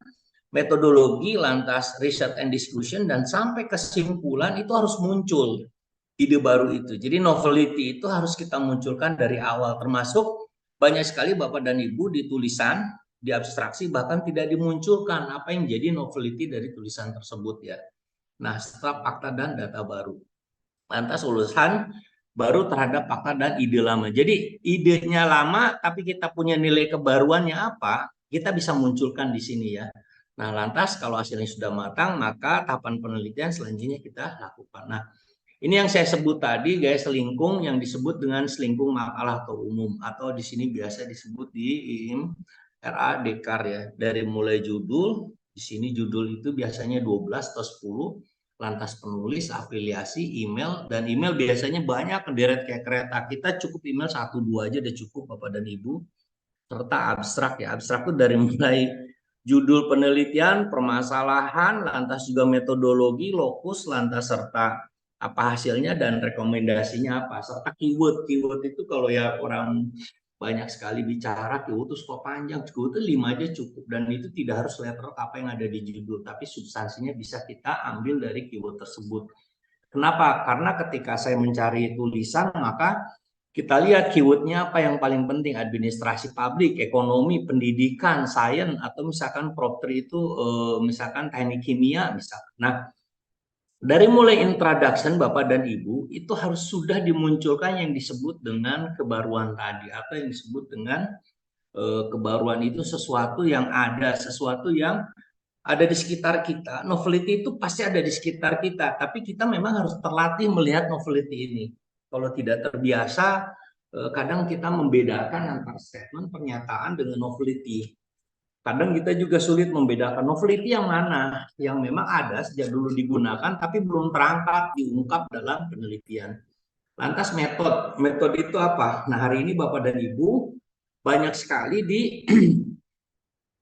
[SPEAKER 3] metodologi, lantas research and discussion, dan sampai kesimpulan itu harus muncul ide baru itu. Jadi novelty itu harus kita munculkan dari awal, termasuk banyak sekali Bapak dan Ibu di tulisan, di abstraksi bahkan tidak dimunculkan apa yang jadi novelty dari tulisan tersebut ya. Nah, setelah fakta dan data baru. Lantas urusan baru terhadap fakta dan ide lama. Jadi idenya lama, tapi kita punya nilai kebaruannya apa, kita bisa munculkan di sini ya. Nah, lantas kalau hasilnya sudah matang, maka tahapan penelitian selanjutnya kita lakukan. Nah, ini yang saya sebut tadi gaya selingkung yang disebut dengan selingkung makalah atau umum, atau di sini biasa disebut di IIM RA Dekar ya. Dari mulai judul, di sini judul itu biasanya 12 atau 10, lantas penulis, afiliasi, email, dan email biasanya banyak deret kayak kereta. Kita cukup email 1-2 aja udah cukup Bapak dan Ibu. Serta abstrak ya. Abstrak itu dari mulai judul penelitian, permasalahan, lantas juga metodologi, lokus, lantas serta apa hasilnya dan rekomendasinya apa, serta keyword. Keyword itu kalau ya orang banyak sekali bicara, keyword itu suka panjang, keyword itu 5 aja cukup, dan itu tidak harus letter apa yang ada di judul, tapi substansinya bisa kita ambil dari keyword tersebut. Kenapa? Karena ketika saya mencari tulisan, maka kita lihat keywordnya apa yang paling penting, administrasi publik, ekonomi, pendidikan, sains, atau misalkan properti itu misalkan teknik kimia misalkan. Nah, dari mulai introduction Bapak dan Ibu itu harus sudah dimunculkan yang disebut dengan kebaruan tadi, atau yang disebut dengan kebaruan itu sesuatu yang ada, sesuatu yang ada di sekitar kita. Novelty itu pasti ada di sekitar kita, tapi kita memang harus terlatih melihat novelty ini. Kalau tidak terbiasa, kadang kita membedakan antara statement pernyataan dengan novelty. Kadang kita juga sulit membedakan novelty yang mana, yang memang ada sejak dulu digunakan, tapi belum terangkat, diungkap dalam penelitian. Lantas metode itu apa? Nah, hari ini Bapak dan Ibu banyak sekali di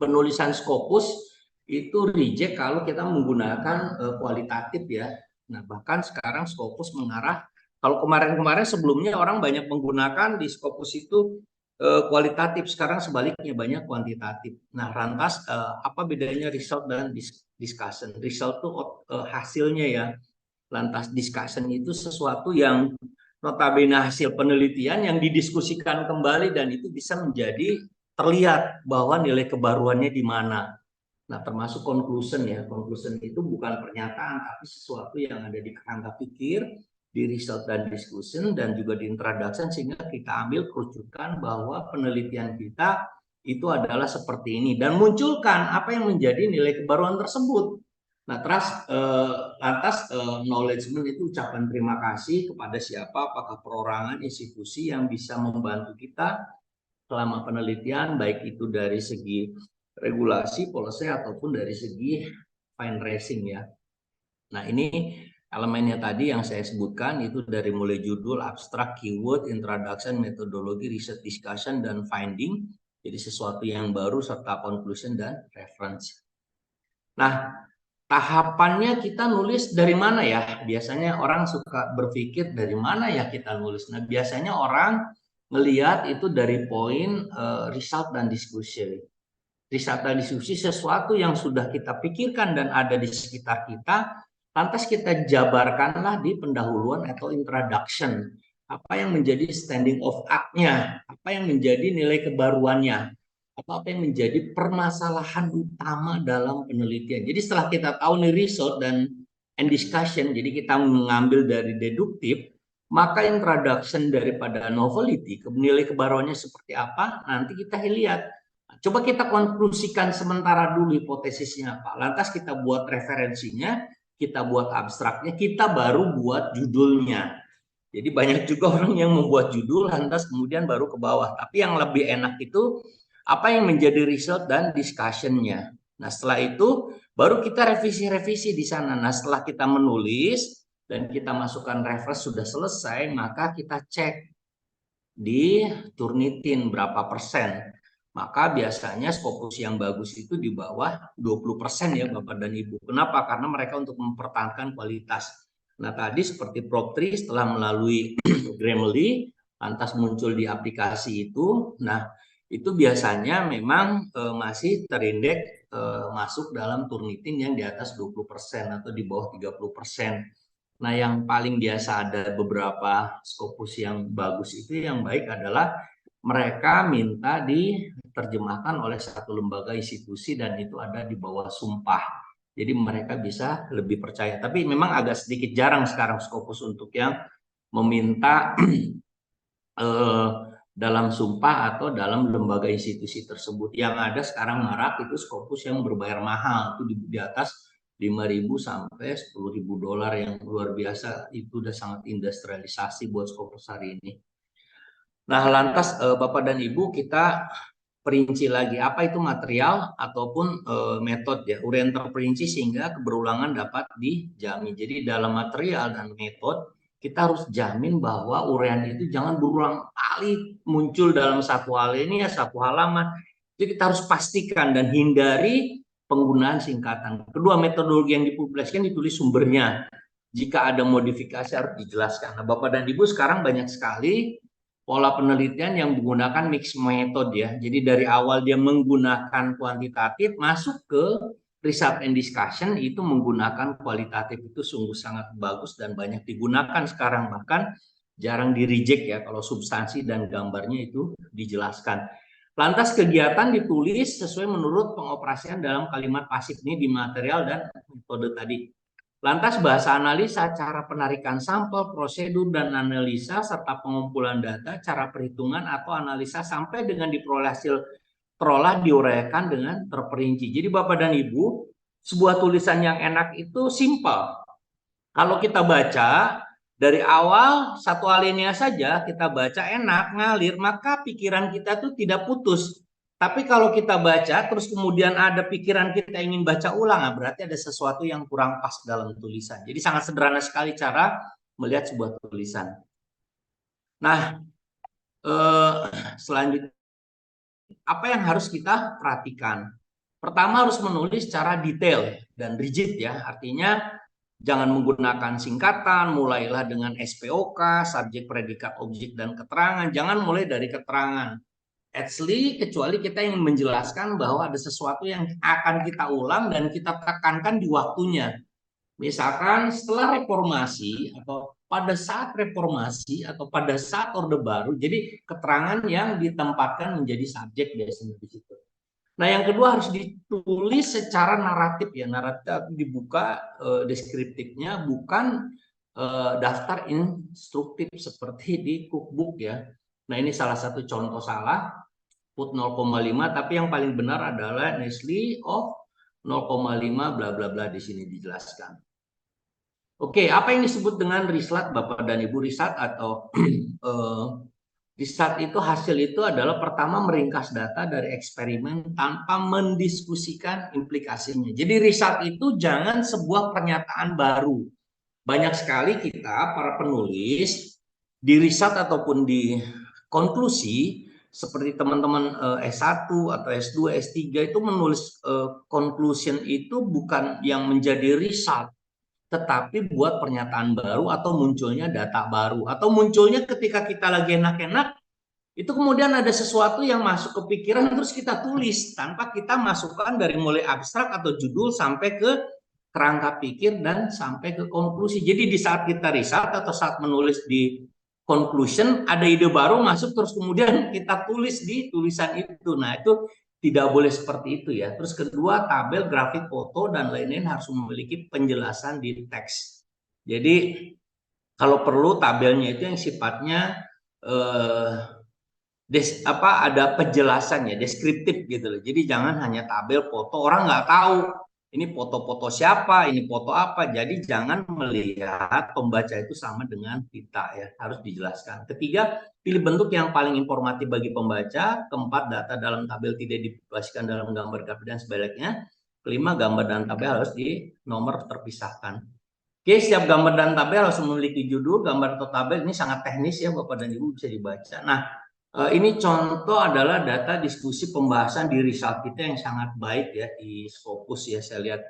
[SPEAKER 3] penulisan Scopus itu reject kalau kita menggunakan kualitatif ya. Nah, bahkan sekarang Scopus mengarah, kalau kemarin-kemarin sebelumnya orang banyak menggunakan di Scopus itu kualitatif, sekarang sebaliknya banyak kuantitatif. Nah, lantas apa bedanya result dan discussion? Result itu hasilnya ya. Lantas discussion itu sesuatu yang notabene hasil penelitian yang didiskusikan kembali dan itu bisa menjadi terlihat bahwa nilai kebaruannya di mana. Nah, termasuk conclusion ya. Conclusion itu bukan pernyataan, tapi sesuatu yang ada di kerangka pikir, di result dan discussion, dan juga di introduction, sehingga kita ambil kerucutan bahwa penelitian kita itu adalah seperti ini. Dan munculkan apa yang menjadi nilai kebaruan tersebut. Nah, lantas acknowledgement itu ucapan terima kasih kepada siapa, apakah perorangan, institusi yang bisa membantu kita selama penelitian, baik itu dari segi regulasi, policy, ataupun dari segi fundraising ya. Nah, ini elemennya tadi yang saya sebutkan itu dari mulai judul, abstrak, keyword, introduction, metodologi, research, discussion, dan finding. Jadi sesuatu yang baru serta conclusion dan reference. Nah, tahapannya kita nulis dari mana ya? Biasanya orang suka berpikir dari mana ya kita nulis. Nah, biasanya orang melihat itu dari poin result dan diskusi. Result dan diskusi sesuatu yang sudah kita pikirkan dan ada di sekitar kita, lantas kita jabarkanlah di pendahuluan atau introduction. Apa yang menjadi standing of act-nya, apa yang menjadi nilai kebaruannya, atau apa yang menjadi permasalahan utama dalam penelitian. Jadi setelah kita tahu nih result dan discussion, jadi kita mengambil dari deduktif, maka introduction daripada novelty, nilai kebaruannya seperti apa, nanti kita lihat. Coba kita konklusikan sementara dulu hipotesisnya apa. Lantas kita buat referensinya, kita buat abstraknya, kita baru buat judulnya. Jadi banyak juga orang yang membuat judul, lantas kemudian baru ke bawah. Tapi yang lebih enak itu apa yang menjadi result dan discussion-nya. Nah, setelah itu baru kita revisi-revisi di sana. Nah, setelah kita menulis dan kita masukkan reference sudah selesai, maka kita cek di Turnitin berapa persen. Maka biasanya Scopus yang bagus itu di bawah 20% ya Bapak dan Ibu. Kenapa? Karena mereka untuk mempertahankan kualitas. Nah, tadi seperti Prop3 setelah melalui Grammarly, lantas muncul di aplikasi itu. Nah, itu biasanya memang masih terindeks masuk dalam Turnitin yang di atas 20% atau di bawah 30%. Nah, yang paling biasa ada beberapa Scopus yang bagus itu, yang baik adalah mereka minta diterjemahkan oleh satu lembaga institusi dan itu ada di bawah sumpah. Jadi mereka bisa lebih percaya. Tapi memang agak sedikit jarang sekarang Scopus untuk yang meminta dalam sumpah atau dalam lembaga institusi tersebut. Yang ada sekarang marak itu Scopus yang berbayar mahal, itu di atas 5.000 sampai 10.000 dolar, yang luar biasa. Itu udah sangat industrialisasi buat Scopus hari ini. Nah, lantas Bapak dan Ibu, kita perinci lagi apa itu material ataupun metode ya, uraian terperinci sehingga keberulangan dapat dijamin. Jadi dalam material dan metode kita harus jamin bahwa uraian itu jangan berulang kali muncul dalam satu hal ini ya, satu halaman. Jadi kita harus pastikan dan hindari penggunaan singkatan. Kedua, metodologi yang dipublikasikan ditulis sumbernya. Jika ada modifikasi harus dijelaskan. Nah, Bapak dan Ibu, sekarang banyak sekali pola penelitian yang menggunakan mix method ya. Jadi dari awal dia menggunakan kuantitatif, masuk ke research and discussion itu menggunakan kualitatif. Itu sungguh sangat bagus dan banyak digunakan sekarang, bahkan jarang di reject ya kalau substansi dan gambarnya itu dijelaskan. Lantas kegiatan ditulis sesuai menurut pengoperasian dalam kalimat pasif ini di material dan metode tadi. Lantas bahasa analisa, cara penarikan sampel, prosedur dan analisa, serta pengumpulan data, cara perhitungan atau analisa sampai dengan diperoleh hasil terolah diuraikan dengan terperinci. Jadi Bapak dan Ibu, sebuah tulisan yang enak itu simpel. Kalau kita baca dari awal satu alinea saja kita baca enak, ngalir, maka pikiran kita tuh tidak putus. Tapi kalau kita baca terus kemudian ada pikiran kita ingin baca ulang, berarti ada sesuatu yang kurang pas dalam tulisan. Jadi sangat sederhana sekali cara melihat sebuah tulisan. Nah, selanjutnya apa yang harus kita perhatikan? Pertama, harus menulis secara detail dan rigid ya. Artinya jangan menggunakan singkatan, mulailah dengan SPOK, subjek, predikat, objek, dan keterangan. Jangan mulai dari keterangan. Actually, kecuali kita ingin menjelaskan bahwa ada sesuatu yang akan kita ulang dan kita tekankan di waktunya. Misalkan setelah reformasi atau pada saat reformasi atau pada saat Orde Baru, jadi keterangan yang ditempatkan menjadi subjek biasanya di situ. Nah, yang kedua harus ditulis secara naratif ya, naratif dibuka deskriptifnya, bukan daftar instruktif seperti di cookbook ya. Nah, ini salah satu contoh salah, put 0,5, tapi yang paling benar adalah Nestle of 0,5 bla bla bla, di sini dijelaskan. Oke, apa yang disebut dengan riset Bapak dan Ibu? Riset atau riset itu hasil itu adalah pertama meringkas data dari eksperimen tanpa mendiskusikan implikasinya. Jadi riset itu jangan sebuah pernyataan baru. Banyak sekali kita para penulis di riset ataupun di konklusi seperti teman-teman S1 atau S2, S3 itu menulis conclusion itu bukan yang menjadi riset, tetapi buat pernyataan baru atau munculnya data baru atau munculnya ketika kita lagi enak-enak itu kemudian ada sesuatu yang masuk ke pikiran terus kita tulis tanpa kita masukkan dari mulai abstrak atau judul sampai ke kerangka pikir dan sampai ke konklusi. Jadi di saat kita riset atau saat menulis di conclusion ada ide baru masuk terus kemudian kita tulis di tulisan itu. Nah, itu tidak boleh seperti itu ya. Terus kedua, tabel, grafik, foto dan lain-lain harus memiliki penjelasan di teks. Jadi kalau perlu tabelnya itu yang sifatnya ada penjelasannya, deskriptif gitu loh. Jadi jangan hanya tabel, foto, orang nggak tahu ini foto-foto siapa, ini foto apa. Jadi jangan melihat pembaca itu sama dengan kita ya, harus dijelaskan. Ketiga, pilih bentuk yang paling informatif bagi pembaca. Keempat, data dalam tabel tidak dipublikasikan dalam gambar grafik dan sebaliknya. Kelima, gambar dan tabel harus di nomor terpisahkan. Oke, setiap gambar dan tabel harus memiliki judul. Gambar atau tabel ini sangat teknis ya Bapak dan Ibu, bisa dibaca. Nah, ini contoh adalah data diskusi pembahasan di riset kita yang sangat baik ya di Scopus ya, saya lihat.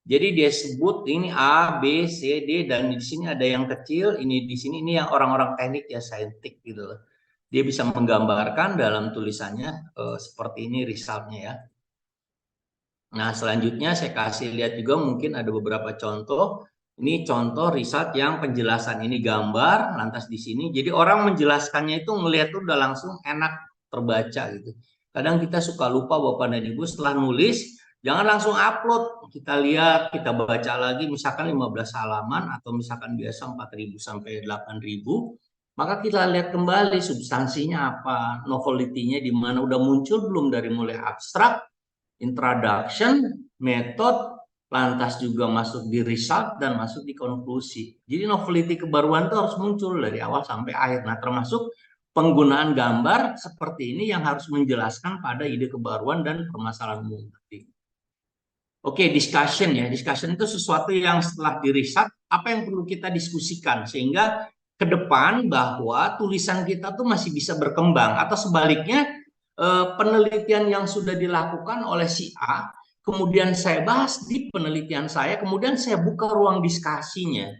[SPEAKER 3] Jadi dia sebut ini A, B, C, D, dan di sini ada yang kecil, ini di sini ini yang orang-orang teknik ya, saintik gitu loh. Dia bisa menggambarkan dalam tulisannya seperti ini risetnya ya. Nah, selanjutnya saya kasih lihat juga mungkin ada beberapa contoh. Ini contoh riset yang penjelasan, ini gambar, lantas di sini. Jadi orang menjelaskannya itu ngelihat tuh udah langsung enak terbaca gitu. Kadang kita suka lupa Bapak dan Ibu setelah nulis Jangan langsung upload, kita lihat, kita baca lagi, misalkan 15 halaman atau misalkan biasa 4.000 sampai 8.000, maka kita lihat kembali substansinya apa, novelty-nya di mana, udah muncul belum dari mulai abstrak, introduction, method, lantas juga masuk di result dan masuk di konklusi. Jadi novelty kebaruan itu harus muncul dari awal sampai akhir. Nah, termasuk penggunaan gambar seperti ini yang harus menjelaskan pada ide kebaruan dan permasalahan umum tadi. Oke, discussion ya. Discussion itu sesuatu yang setelah diriset, apa yang perlu kita diskusikan sehingga ke depan bahwa tulisan kita tuh masih bisa berkembang, atau sebaliknya penelitian yang sudah dilakukan oleh si A, kemudian saya bahas di penelitian saya, kemudian saya buka ruang diskusinya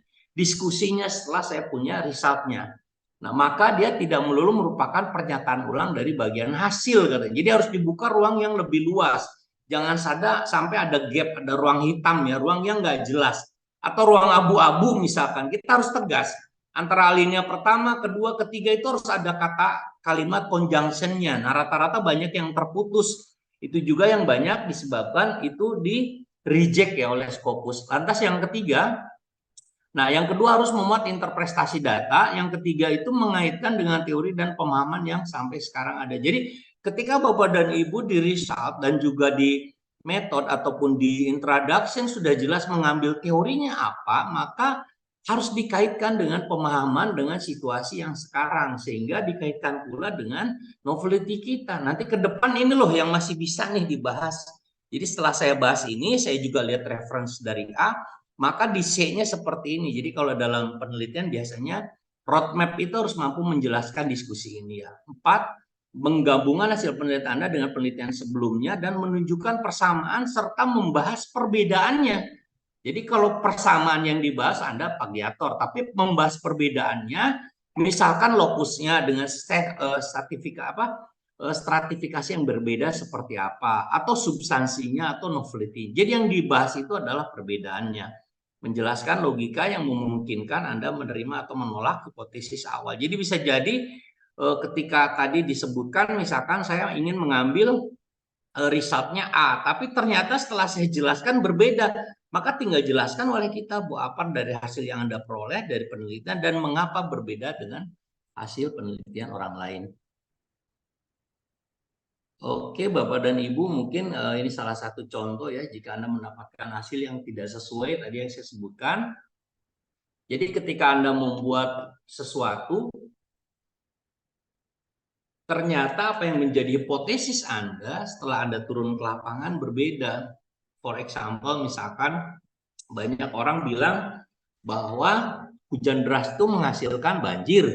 [SPEAKER 3] setelah saya punya resultnya. Nah, maka dia tidak melulu merupakan pernyataan ulang dari bagian hasil katanya. Jadi harus dibuka ruang yang lebih luas. Jangan sampai ada gap, ada ruang hitam ya, ruang yang nggak jelas. Atau ruang abu-abu misalkan, kita harus tegas. Antara alinea pertama, kedua, ketiga itu harus ada kata kalimat conjunction-nya. Nah, rata-rata banyak yang terputus. Itu juga yang banyak disebabkan itu di reject ya oleh Scopus. Lantas yang ketiga, nah yang kedua harus memuat interpretasi data. Yang ketiga itu mengaitkan dengan teori dan pemahaman yang sampai sekarang ada. Jadi ketika Bapak dan Ibu di result dan juga di metode ataupun di introduction sudah jelas mengambil teorinya apa, maka harus dikaitkan dengan pemahaman dengan situasi yang sekarang, sehingga dikaitkan pula dengan novelty kita. Nanti ke depan ini loh yang masih bisa nih dibahas. Jadi setelah saya bahas ini, saya juga lihat reference dari A, maka di C-nya seperti ini. Jadi kalau dalam penelitian biasanya roadmap itu harus mampu menjelaskan diskusi ini ya. 4, menggabungkan hasil penelitian Anda dengan penelitian sebelumnya dan menunjukkan persamaan serta membahas perbedaannya. Jadi kalau persamaan yang dibahas Anda plagiator, tapi membahas perbedaannya, misalkan lokusnya dengan stratifikasi yang berbeda seperti apa, atau substansinya atau novelty. Jadi yang dibahas itu adalah perbedaannya. Menjelaskan logika yang memungkinkan Anda menerima atau menolak hipotesis awal. Jadi bisa jadi ketika tadi disebutkan misalkan saya ingin mengambil resultnya A, tapi ternyata setelah saya jelaskan berbeda, maka tinggal jelaskan oleh kita bahwa apa dari hasil yang Anda peroleh dari penelitian dan mengapa berbeda dengan hasil penelitian orang lain. Oke, Bapak dan Ibu, mungkin ini salah satu contoh ya jika Anda mendapatkan hasil yang tidak sesuai tadi yang saya sebutkan. Jadi ketika Anda membuat sesuatu, ternyata apa yang menjadi hipotesis Anda setelah Anda turun ke lapangan berbeda. For example, misalkan banyak orang bilang bahwa hujan deras itu menghasilkan banjir.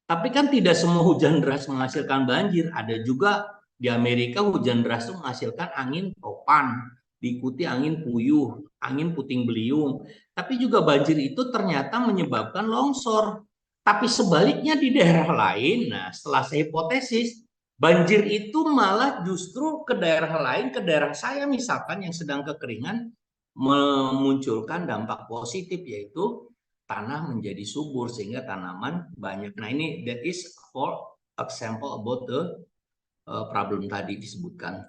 [SPEAKER 3] Tapi kan tidak semua hujan deras menghasilkan banjir. Ada juga di Amerika hujan deras itu menghasilkan angin topan, diikuti angin puyuh, angin puting beliung. Tapi juga banjir itu ternyata menyebabkan longsor. Tapi sebaliknya di daerah lain, nah setelah saya hipotesis, banjir itu malah justru ke daerah lain, ke daerah saya misalkan yang sedang kekeringan, memunculkan dampak positif yaitu tanah menjadi subur sehingga tanaman banyak. Nah ini that is for example about the problem tadi disebutkan.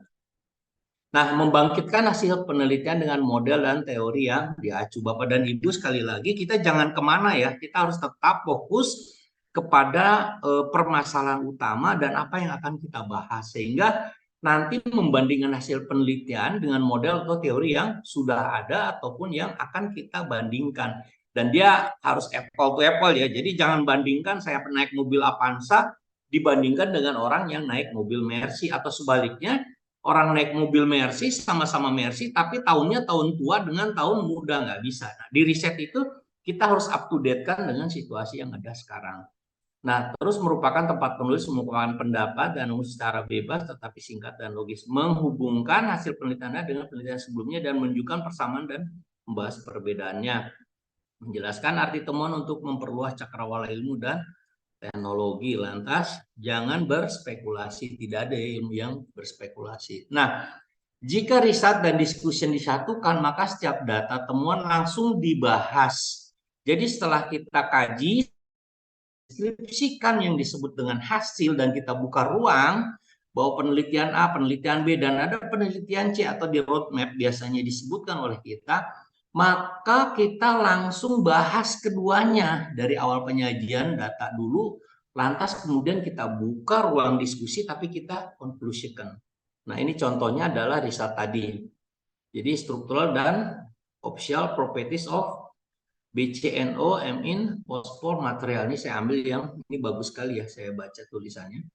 [SPEAKER 3] Nah, membangkitkan hasil penelitian dengan model dan teori yang diacu. Bapak dan Ibu, sekali lagi kita jangan kemana ya, kita harus tetap fokus kepada permasalahan utama dan apa yang akan kita bahas. Sehingga nanti membandingkan hasil penelitian dengan model atau teori yang sudah ada ataupun yang akan kita bandingkan. Dan dia harus apple to apple ya, jadi jangan bandingkan saya naik mobil Avanza dibandingkan dengan orang yang naik mobil Mercy, atau sebaliknya orang naik mobil Mercy sama-sama Mercy tapi tahunnya tahun tua dengan tahun muda, nggak bisa. Nah, di riset itu kita harus up to date kan dengan situasi yang ada sekarang. Nah, terus merupakan tempat penulis mengemukakan pendapat dan secara bebas tetapi singkat dan logis, menghubungkan hasil penelitiannya dengan penelitian sebelumnya dan menunjukkan persamaan dan membahas perbedaannya, menjelaskan arti temuan untuk memperluas cakrawala ilmu dan teknologi. Lantas jangan berspekulasi, tidak ada ilmu yang berspekulasi. Nah, jika riset dan diskusi disatukan, maka setiap data temuan langsung dibahas. Jadi setelah kita kaji, deskripsikan yang disebut dengan hasil dan kita buka ruang, bahwa penelitian A, penelitian B, dan ada penelitian C atau di roadmap biasanya disebutkan oleh kita, maka kita langsung bahas keduanya dari awal penyajian data dulu, lantas kemudian kita buka ruang diskusi tapi kita konklusikan. Nah, ini contohnya adalah riset tadi. Jadi structural dan optional properties of BCNO, MIN, fosfor material. Ini saya ambil yang ini bagus sekali ya, saya baca tulisannya.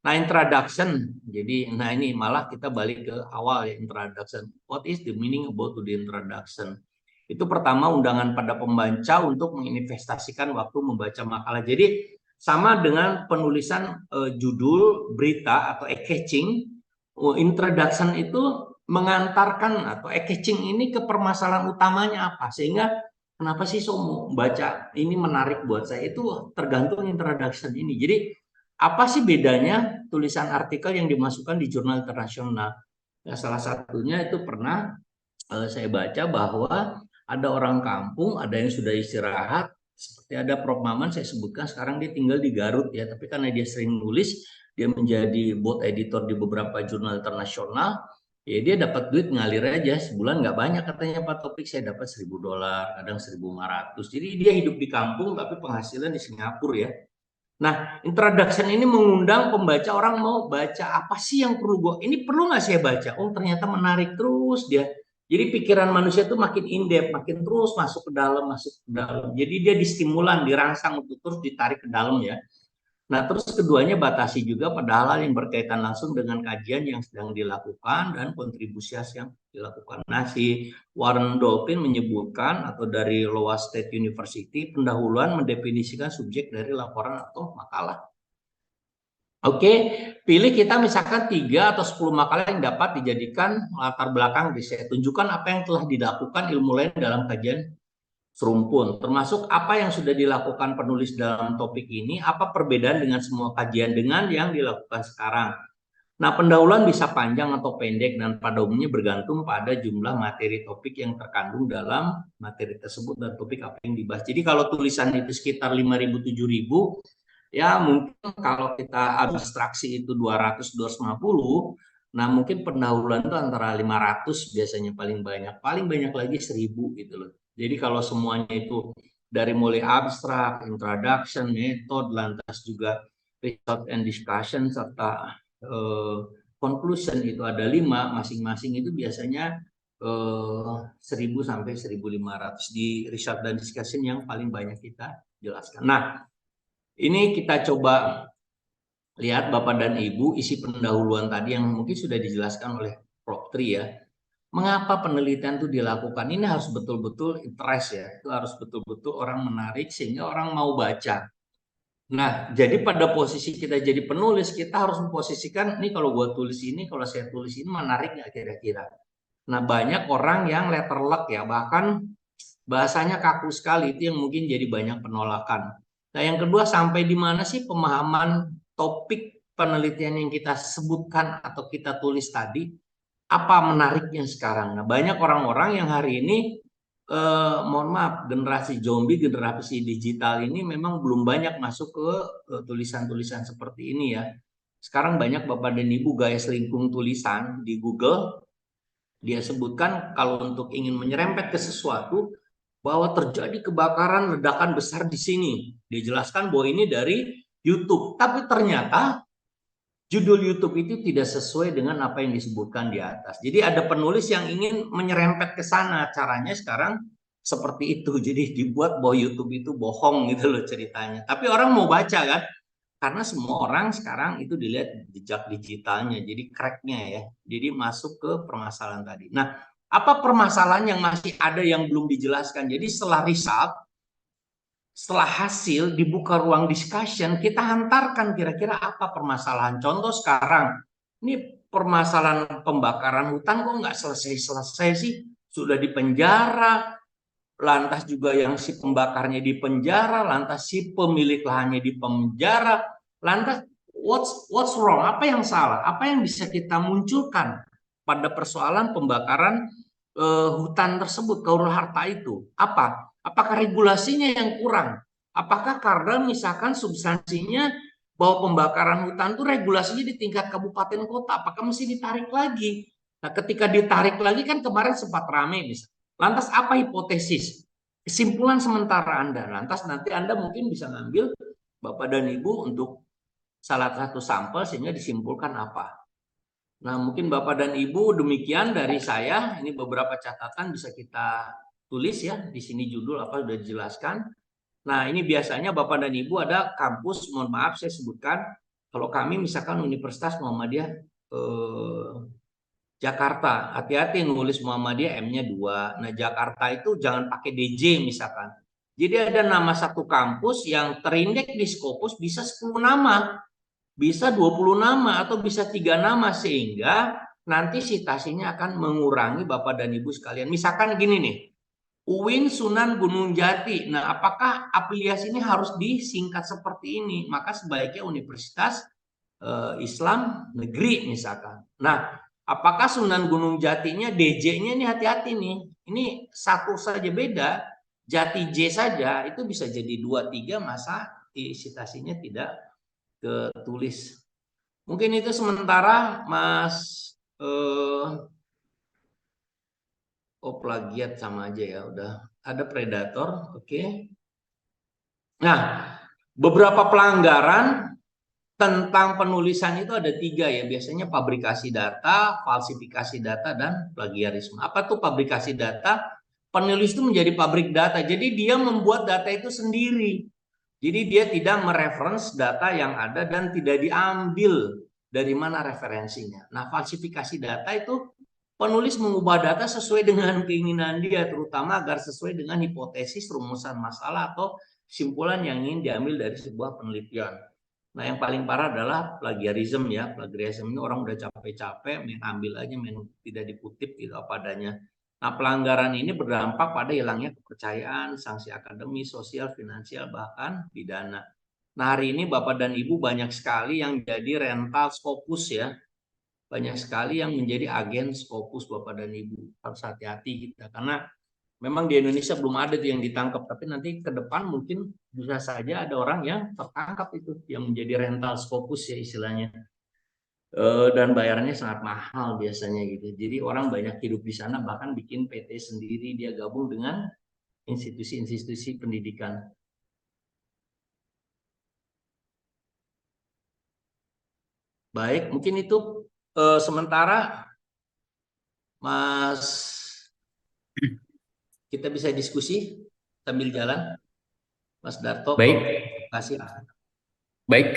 [SPEAKER 3] Nah, introduction. Jadi, nah ini malah kita balik ke awal ya, introduction. What is the meaning about the introduction? Itu pertama undangan pada pembaca untuk menginvestasikan waktu membaca makalah. Jadi sama dengan penulisan judul berita atau eye-catching, introduction itu mengantarkan atau eye-catching ini ke permasalahan utamanya apa, sehingga kenapa sih so mau baca ini menarik buat saya, itu tergantung introduction ini. Jadi apa sih bedanya tulisan artikel yang dimasukkan di jurnal internasional? Ya, salah satunya itu pernah saya baca bahwa ada orang kampung, ada yang sudah istirahat, seperti ada Prof. Maman saya sebutkan, sekarang dia tinggal di Garut ya, tapi karena dia sering nulis, dia menjadi board editor di beberapa jurnal internasional, ya dia dapat duit ngalir aja, sebulan nggak banyak katanya Pak Topik, saya dapat $1.000, kadang 1.500. Jadi dia hidup di kampung tapi penghasilan di Singapura ya. Nah, introduction ini mengundang pembaca, orang mau baca apa sih yang perlu ini perlu nggak saya baca? Oh, ternyata menarik terus dia. Jadi pikiran manusia itu makin in-depth, makin terus masuk ke dalam, masuk ke dalam. Jadi dia distimulan, dirangsang untuk terus ditarik ke dalam ya. Nah, terus keduanya batasi juga pada hal yang berkaitan langsung dengan kajian yang sedang dilakukan dan kontribusi yang dilakukan. Nah, si Warren Dolphin menyebutkan atau dari Iowa State University, pendahuluan mendefinisikan subjek dari laporan atau makalah. Oke, pilih kita misalkan 3 atau 10 makalah yang dapat dijadikan latar belakang riset. Tunjukkan apa yang telah dilakukan ilmu lain dalam kajian serumpun, termasuk apa yang sudah dilakukan penulis dalam topik ini, apa perbedaan dengan semua kajian dengan yang dilakukan sekarang. Nah, pendahuluan bisa panjang atau pendek dan pada umumnya bergantung pada jumlah materi topik yang terkandung dalam materi tersebut dan topik apa yang dibahas. Jadi kalau tulisan itu sekitar 5.000-7.000, ya mungkin kalau kita abstraksi itu 200-250, nah mungkin pendahuluan itu antara 500 biasanya paling banyak lagi 1.000 gitu loh. Jadi kalau semuanya itu dari mulai abstrak, introduction, method, lantas juga result and discussion serta conclusion itu ada 5, masing-masing itu biasanya 1.000 sampai 1.500 di result dan discussion yang paling banyak kita jelaskan. Nah, ini kita coba lihat Bapak dan Ibu isi pendahuluan tadi yang mungkin sudah dijelaskan oleh Prof. Tri ya. Mengapa penelitian itu dilakukan? Ini harus betul-betul interest ya. Itu harus betul-betul orang menarik sehingga orang mau baca. Nah, jadi pada posisi kita jadi penulis, kita harus memposisikan, nih kalau gue tulis ini, kalau saya tulis ini menarik nggak kira-kira? Nah, banyak orang yang letterluck ya, bahkan bahasanya kaku sekali, itu yang mungkin jadi banyak penolakan. Nah, yang kedua, sampai di mana sih pemahaman topik penelitian yang kita sebutkan atau kita tulis tadi? Apa menariknya sekarang? Nah, banyak orang-orang yang hari ini, mohon maaf, generasi zombie, generasi digital ini memang belum banyak masuk ke tulisan-tulisan seperti ini ya. Sekarang banyak Bapak dan Ibu gaya selingkung tulisan di Google, dia sebutkan kalau untuk ingin menyerempet ke sesuatu, bahwa terjadi kebakaran ledakan besar di sini. Dijelaskan bahwa ini dari YouTube, tapi ternyata judul YouTube itu tidak sesuai dengan apa yang disebutkan di atas. Jadi ada penulis yang ingin menyerempet ke sana. Caranya sekarang seperti itu. Jadi dibuat bahwa YouTube itu bohong gitu loh ceritanya. Tapi orang mau baca kan? Karena semua orang sekarang itu dilihat jejak digitalnya. Jadi cracknya ya. Jadi masuk ke permasalahan tadi. Nah, apa permasalahan yang masih ada yang belum dijelaskan? Jadi setelah result, setelah hasil dibuka ruang discussion, kita hantarkan kira-kira apa permasalahan. Contoh sekarang, ini permasalahan pembakaran hutan kok nggak selesai-selesai sih? Sudah di penjara, lantas juga yang si pembakarnya di penjara, lantas si pemilik lahannya di penjara, lantas what's wrong? Apa yang salah? Apa yang bisa kita munculkan pada persoalan pembakaran hutan tersebut, kaurul harta itu? Apa? Apakah regulasinya yang kurang? Apakah karena misalkan substansinya bahwa pembakaran hutan itu regulasinya di tingkat kabupaten kota, apakah mesti ditarik lagi? Nah, ketika ditarik lagi kan kemarin sempat rame misalnya. Lantas apa hipotesis? Kesimpulan sementara Anda. Lantas nanti Anda mungkin bisa ngambil Bapak dan Ibu untuk salah satu sampel sehingga disimpulkan apa. Nah, mungkin Bapak dan Ibu demikian dari saya. Ini beberapa catatan bisa kita tulis ya. Di sini judul apa sudah dijelaskan. Nah, ini biasanya Bapak dan Ibu ada kampus, mohon maaf saya sebutkan, kalau kami misalkan Universitas Muhammadiyah Jakarta, hati-hati nulis Muhammadiyah M-nya 2. Nah, Jakarta itu jangan pakai DJ misalkan. Jadi ada nama satu kampus yang terindeks di Scopus bisa 10 nama, bisa 20 nama, atau bisa 3 nama, sehingga nanti citasinya akan mengurangi Bapak dan Ibu sekalian. Misalkan gini nih, UIN Sunan Gunung Jati. Nah, apakah afiliasi ini harus disingkat seperti ini? Maka sebaiknya Universitas Islam Negeri misalkan. Nah, apakah Sunan Gunung Jatinya DJ-nya ini hati-hati nih. Ini satu saja beda, Jati J saja itu bisa jadi 2, 3, masa citasinya tidak ketulis. Mungkin itu sementara Mas plagiat sama aja ya, udah ada predator, oke. Nah, beberapa pelanggaran tentang penulisan itu ada 3 ya, biasanya pabrikasi data, falsifikasi data, dan plagiarisme. Apa tuh pabrikasi data? Penulis itu menjadi pabrik data, jadi dia membuat data itu sendiri. Jadi dia tidak mereference data yang ada dan tidak diambil dari mana referensinya. Nah, falsifikasi data itu penulis mengubah data sesuai dengan keinginan dia, terutama agar sesuai dengan hipotesis, rumusan masalah, atau kesimpulan yang ingin diambil dari sebuah penelitian. Nah, yang paling parah adalah plagiarisme ya. Plagiarisme ini orang udah capek-capek main ambil aja, main tidak dikutip gitu apa adanya. Nah, pelanggaran ini berdampak pada hilangnya kepercayaan, sanksi akademis, sosial, finansial, bahkan pidana. Nah, hari ini Bapak dan Ibu banyak sekali yang jadi rental Scopus ya. Banyak sekali yang menjadi agen Scopus Bapak dan Ibu. Harus hati-hati kita, karena memang di Indonesia belum ada yang ditangkap, tapi nanti ke depan mungkin bisa saja ada orang yang tertangkap itu, yang menjadi rental Scopus ya istilahnya. Dan bayarannya sangat mahal biasanya gitu. Jadi orang banyak hidup di sana, bahkan bikin PT sendiri, dia gabung dengan institusi-institusi pendidikan. Baik, mungkin itu sementara Mas, kita bisa diskusi sambil jalan. Mas Darto,
[SPEAKER 1] Baik,
[SPEAKER 3] terima kasih.
[SPEAKER 1] baik.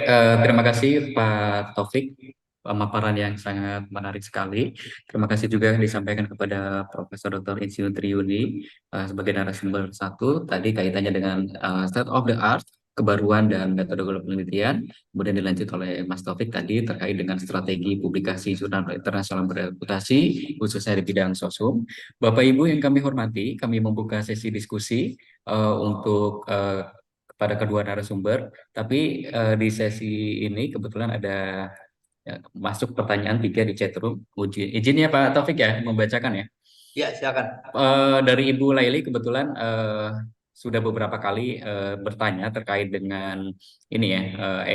[SPEAKER 1] Terima kasih Pak Taufik, pemaparan yang sangat menarik sekali. Terima kasih juga yang disampaikan kepada Profesor Dr. Insinyur Triyuni sebagai narasumber 1 tadi kaitannya dengan state of the art, kebaruan dan metodologi penelitian. Kemudian dilanjut oleh Mas Taufik tadi terkait dengan strategi publikasi jurnal internasional bereputasi, khususnya di bidang sosum. Bapak Ibu yang kami hormati, kami membuka sesi diskusi untuk kepada kedua narasumber. Tapi di sesi ini kebetulan ada masuk pertanyaan 3 di chatroom. Izin ya Pak Taufik ya membacakan ya.
[SPEAKER 3] Ya, silakan.
[SPEAKER 1] Dari Ibu Laili kebetulan sudah beberapa kali bertanya terkait dengan ini ya,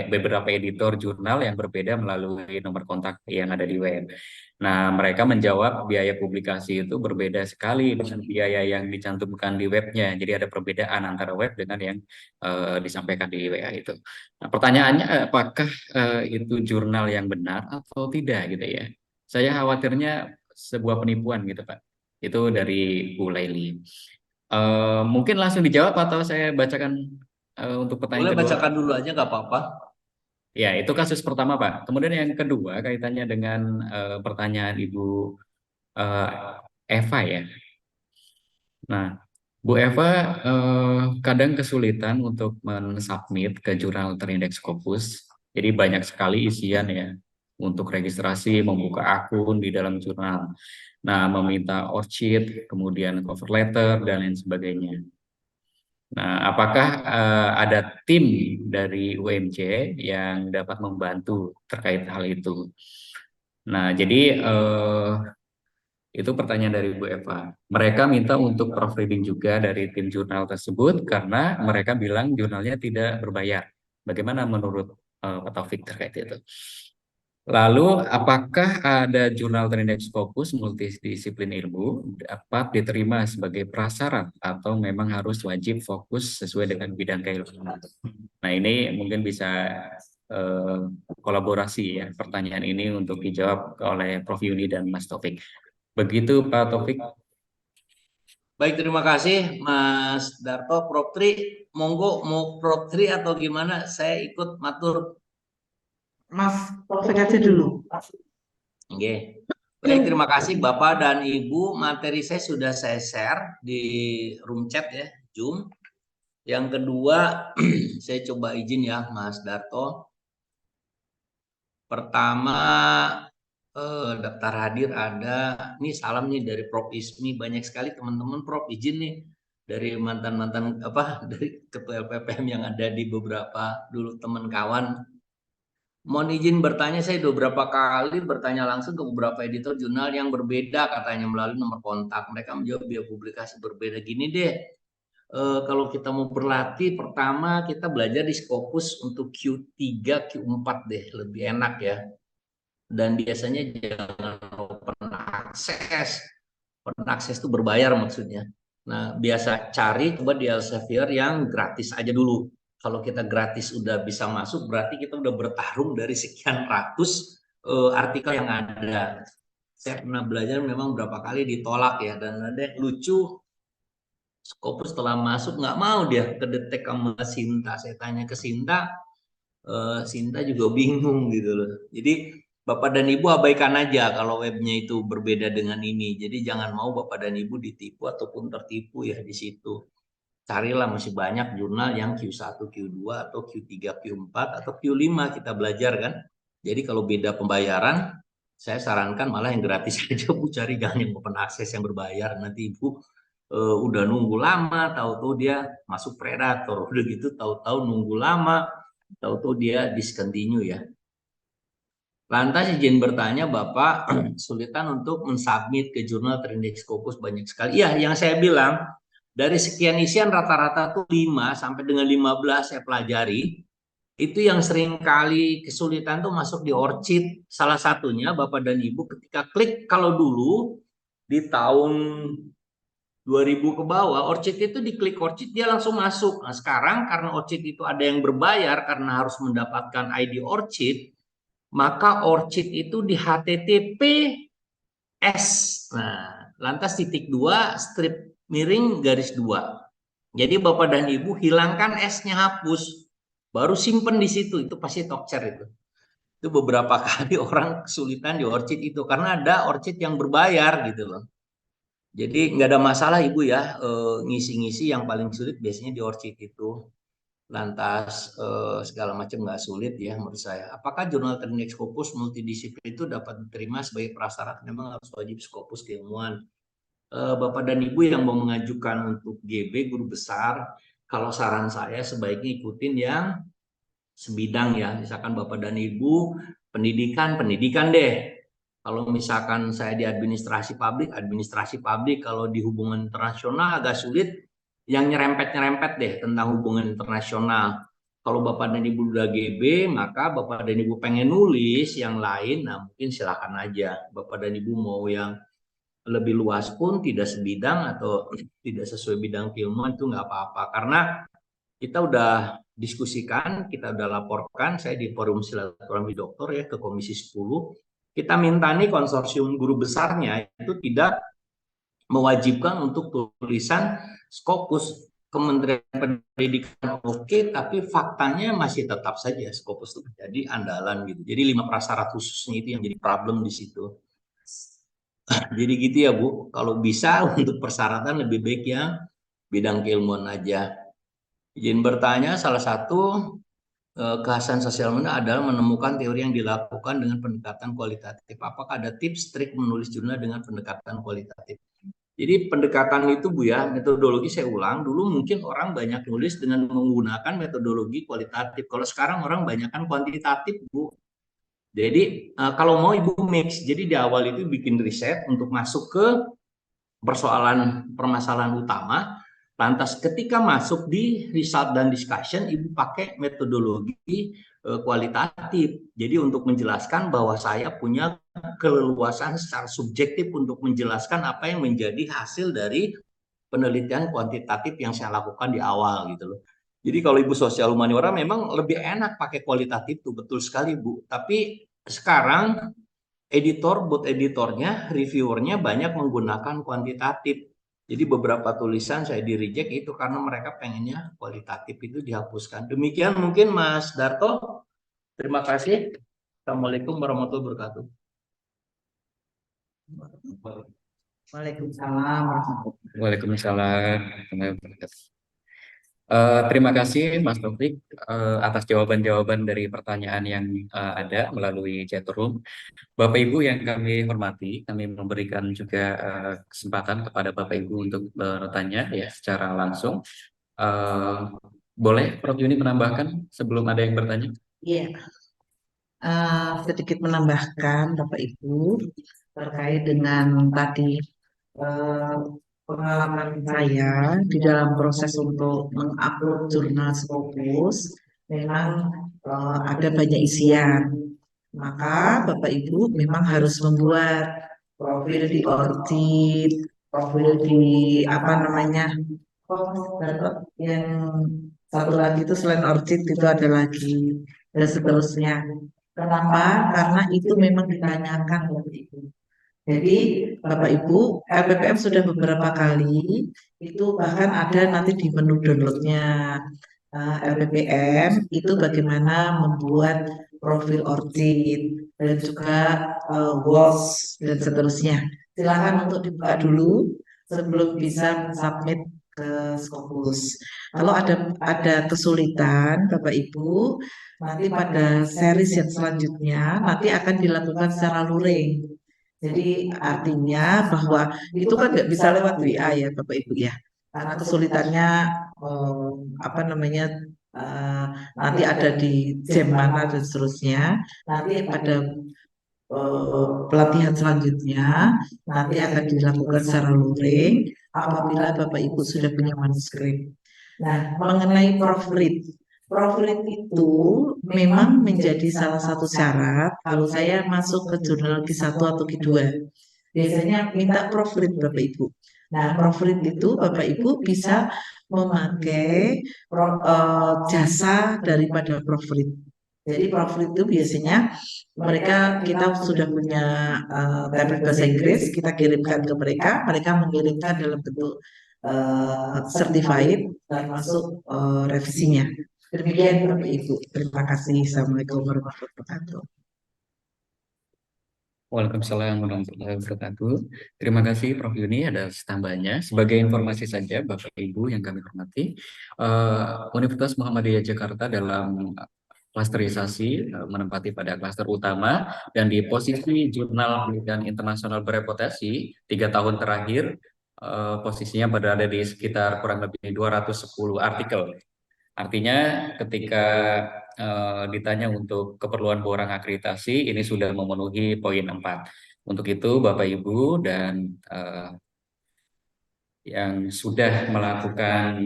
[SPEAKER 1] beberapa editor jurnal yang berbeda melalui nomor kontak yang ada di web. Nah, mereka menjawab biaya publikasi itu berbeda sekali dengan biaya yang dicantumkan di webnya. Jadi ada perbedaan antara web dengan yang disampaikan di WA itu. Nah, pertanyaannya apakah itu jurnal yang benar atau tidak gitu ya? Saya khawatirnya sebuah penipuan gitu Pak. Itu dari Bu Laili. Mungkin langsung dijawab atau saya bacakan untuk pertanyaan
[SPEAKER 3] Boleh
[SPEAKER 1] kedua?
[SPEAKER 3] bacakan dulu aja, nggak apa-apa.
[SPEAKER 1] Ya, itu kasus pertama, Pak. Kemudian yang kedua kaitannya dengan pertanyaan Ibu Eva ya. Nah, Bu Eva kadang kesulitan untuk mensubmit ke jurnal terindeks Scopus. Jadi banyak sekali isian ya untuk registrasi, membuka akun di dalam jurnal. Nah, meminta orchid, kemudian cover letter, dan lain sebagainya. Nah, apakah ada tim dari UMJ yang dapat membantu terkait hal itu? Nah, jadi itu pertanyaan dari Bu Eva. Mereka minta untuk proofreading juga dari tim jurnal tersebut karena mereka bilang jurnalnya tidak berbayar. Bagaimana menurut Pak Taufik terkait itu. Lalu, apakah ada jurnal training Scopus multidisiplin ilmu dapat diterima sebagai prasyarat atau memang harus wajib fokus sesuai dengan bidang keilmuan? Nah, ini mungkin bisa kolaborasi ya pertanyaan ini untuk dijawab oleh Prof. Yuni dan Mas Taufik. Begitu Pak Taufik.
[SPEAKER 3] Baik, terima kasih Mas Darto. Prof. Tri, monggo mau Prof. Tri atau gimana? Saya ikut matur.
[SPEAKER 2] Mas Taufik aja dulu.
[SPEAKER 3] Oke. Baik, terima kasih Bapak dan Ibu. Materi saya sudah saya share di room chat ya, Zoom. Yang kedua, saya coba izin ya Mas Darto. Pertama, daftar hadir ada. Ini salam nih dari Prof. Ismi. Banyak sekali teman-teman Prof. izin nih dari mantan-mantan dari ketua LPPM yang ada di beberapa dulu teman kawan. Mohon izin bertanya, saya beberapa kali bertanya langsung ke beberapa editor jurnal yang berbeda katanya melalui nomor kontak. Mereka menjawab biaya publikasi berbeda. Gini deh, kalau kita mau berlatih, pertama kita belajar di Scopus untuk Q3, Q4 deh, lebih enak ya. Dan biasanya jangan open access. Open access itu berbayar maksudnya. Nah, biasa cari coba di Elsevier yang gratis aja dulu. Kalau kita gratis udah bisa masuk, berarti kita udah bertarung dari sekian ratus artikel yang ada. Saya pernah belajar memang berapa kali ditolak ya, dan ada yang lucu. Scopus setelah masuk nggak mau dia kedetek sama Sinta. Saya tanya ke Sinta, Sinta juga bingung gitu loh. Jadi Bapak dan Ibu abaikan aja kalau webnya itu berbeda dengan ini. Jadi jangan mau Bapak dan Ibu ditipu ataupun tertipu ya di situ. Carilah, masih banyak jurnal yang Q1, Q2 atau Q3, Q4 atau Q5 kita belajar kan. Jadi kalau beda pembayaran, saya sarankan malah yang gratis aja Bu, cari, jangan yang open access yang berbayar. Nanti Ibu udah nunggu lama, tahu-tahu dia masuk predator, udah gitu tahu-tahu nunggu lama, tahu-tahu dia discontinue ya. Lantas izin bertanya Bapak, kesulitan untuk mensubmit ke jurnal training Scopus banyak sekali. Iya, yang saya bilang dari sekian isian rata-rata tuh 5 sampai dengan 15 saya pelajari. Itu yang sering kali kesulitan tuh masuk di ORCID. Salah satunya Bapak dan Ibu ketika klik, kalau dulu di tahun 2000 ke bawah, ORCID itu diklik ORCID dia langsung masuk. Nah sekarang karena ORCID itu ada yang berbayar karena harus mendapatkan ID ORCID, maka ORCID itu di HTTPS. Nah, lantas titik 2 strip miring garis 2. Jadi Bapak dan Ibu hilangkan S-nya, hapus. Baru simpen di situ, itu pasti tokcer itu. Itu beberapa kali orang kesulitan di ORCID itu karena ada ORCID yang berbayar gitu loh. Jadi nggak ada masalah Ibu ya, ngisi-ngisi yang paling sulit biasanya di ORCID itu. Lantas segala macam nggak sulit ya menurut saya. Apakah jurnal training Scopus multidisiplin itu dapat diterima sebagai prasyarat? Memang harus wajib Scopus keilmuan. Bapak dan Ibu yang mau mengajukan untuk GB guru besar, kalau saran saya sebaiknya ikutin yang sebidang ya. Misalkan Bapak dan Ibu pendidikan deh. Kalau misalkan saya di administrasi publik, kalau di hubungan internasional agak sulit, yang nyerempet-nyerempet deh tentang hubungan internasional. Kalau Bapak dan Ibu udah GB, maka Bapak dan Ibu pengen nulis yang lain, nah mungkin silakan aja. Bapak dan Ibu mau yang lebih luas pun tidak sebidang atau tidak sesuai bidang keilmuan itu nggak apa-apa. Karena kita udah diskusikan, kita udah laporkan, saya di forum silaturahmi dokter ya ke Komisi 10, kita minta nih konsorsium guru besarnya itu tidak mewajibkan untuk tulisan Scopus. Kementerian Pendidikan oke, tapi faktanya masih tetap saja Scopus itu jadi andalan gitu. Jadi 5 prasyarat khususnya itu yang jadi problem di situ. Jadi gitu ya Bu, kalau bisa untuk persyaratan lebih baik yang bidang keilmuan aja. Izin bertanya, salah satu kekhasan sosial media adalah menemukan teori yang dilakukan dengan pendekatan kualitatif. Apakah ada tips trik menulis jurnal dengan pendekatan kualitatif? Jadi pendekatan itu Bu ya, metodologi saya ulang, dulu mungkin orang banyak nulis dengan menggunakan metodologi kualitatif. Kalau sekarang orang banyak kan kuantitatif Bu. Jadi kalau mau Ibu mix, jadi di awal itu bikin riset untuk masuk ke permasalahan utama, Lantas ketika masuk di result dan discussion, Ibu pakai metodologi kualitatif. Jadi untuk menjelaskan bahwa saya punya keleluasan secara subjektif untuk menjelaskan apa yang menjadi hasil dari penelitian kuantitatif yang saya lakukan di awal gitu loh. Jadi kalau Ibu sosial humaniora memang lebih enak pakai kualitatif tuh, betul sekali Bu. Tapi sekarang buat editornya, reviewernya banyak menggunakan kuantitatif. Jadi beberapa tulisan saya di reject itu karena mereka pengennya kualitatif itu dihapuskan. Demikian mungkin Mas Darto. Terima kasih. Assalamualaikum warahmatullahi wabarakatuh.
[SPEAKER 2] Waalaikumsalam warahmatullahi
[SPEAKER 1] Waalaikumsalam. Terima kasih Mas Taufik atas jawaban-jawaban dari pertanyaan yang ada melalui chat room. Bapak Ibu yang kami hormati, kami memberikan juga kesempatan kepada Bapak Ibu untuk bertanya ya secara langsung. Boleh Prof Yuni menambahkan sebelum ada yang bertanya?
[SPEAKER 2] Iya, sedikit menambahkan Bapak Ibu terkait dengan tadi pengalaman saya di dalam proses untuk mengupload jurnal Scopus. Memang ada banyak isian, maka Bapak Ibu memang harus membuat profil di Orchid, profil di apa namanya, yang satu lagi itu selain Orchid itu ada lagi dan seterusnya. Kenapa? Karena itu memang ditanyakan Bapak Ibu. Jadi Bapak Ibu, LPPM sudah beberapa kali, itu bahkan ada nanti di menu downloadnya LPPM, itu bagaimana membuat profil Orchid dan juga WOS dan seterusnya. Silakan untuk dibuka dulu sebelum bisa submit ke Scopus. Kalau ada kesulitan Bapak Ibu, nanti pada series yang selanjutnya nanti akan dilakukan secara luring. Jadi artinya bahwa itu kan nggak bisa lewat WA ya Bapak Ibu ya, karena kesulitannya apa namanya nanti ada di jam mana dan seterusnya. Nanti pada pelatihan selanjutnya nanti akan dilakukan secara luring apabila Bapak Ibu sudah punya manuskrip. Nah, mengenai proofread. Proofread itu memang menjadi salah satu syarat kalau saya masuk ke jurnal Q1 atau Q2. Biasanya minta proofread Bapak Ibu. Nah, proofread itu Bapak Ibu bisa memakai jasa daripada proofread. Jadi proofread itu biasanya kita sudah punya template bahasa Inggris, kita kirimkan ke mereka, mereka mengirimkan dalam bentuk certified termasuk revisinya. Demikian Bapak Ibu. Terima kasih. Assalamualaikum warahmatullahi wabarakatuh.
[SPEAKER 1] Waalaikumsalam warahmatullahi wabarakatuh. Terima kasih Prof Yuni atas tambahannya. Sebagai informasi saja Bapak Ibu yang kami hormati, Universitas Muhammadiyah Jakarta dalam klasterisasi menempati pada klaster utama dan di posisi jurnal penelitian internasional bereputasi 3 tahun terakhir posisinya berada di sekitar kurang lebih 210 artikel. Artinya ketika ditanya untuk keperluan borang akreditasi ini sudah memenuhi poin 4. Untuk itu Bapak Ibu dan yang sudah melakukan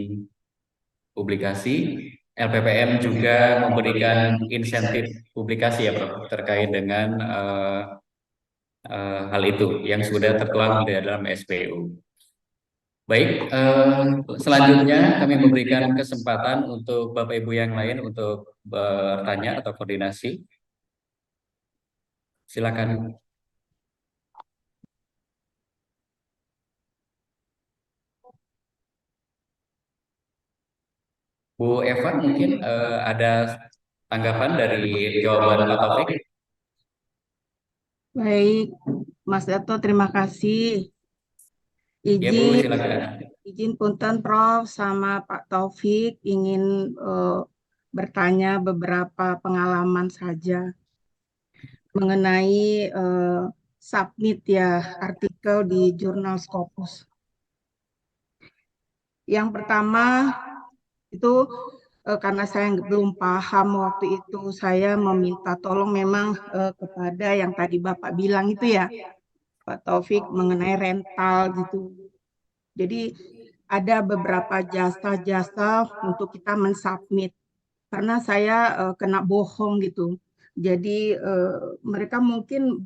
[SPEAKER 1] publikasi, LPPM juga memberikan insentif publikasi ya Prof terkait dengan hal itu yang sudah tertuang di dalam SPU. Baik, selanjutnya kami memberikan kesempatan untuk Bapak Ibu yang lain untuk bertanya atau koordinasi. Silakan. Bu Eva, mungkin ada tanggapan dari jawaban Pak Taufik?
[SPEAKER 4] Baik, Mas Dato, terima kasih.
[SPEAKER 1] Ya Bu, silakan.
[SPEAKER 4] Izin punten Prof sama Pak Taufik ingin bertanya beberapa pengalaman saja mengenai submit ya artikel di jurnal Scopus. Yang pertama itu karena saya belum paham waktu itu, saya meminta tolong memang kepada yang tadi Bapak bilang itu ya, Pak Taufik mengenai rental gitu. Jadi ada beberapa jasa-jasa untuk kita mensubmit. Karena saya kena bohong gitu. Jadi mereka mungkin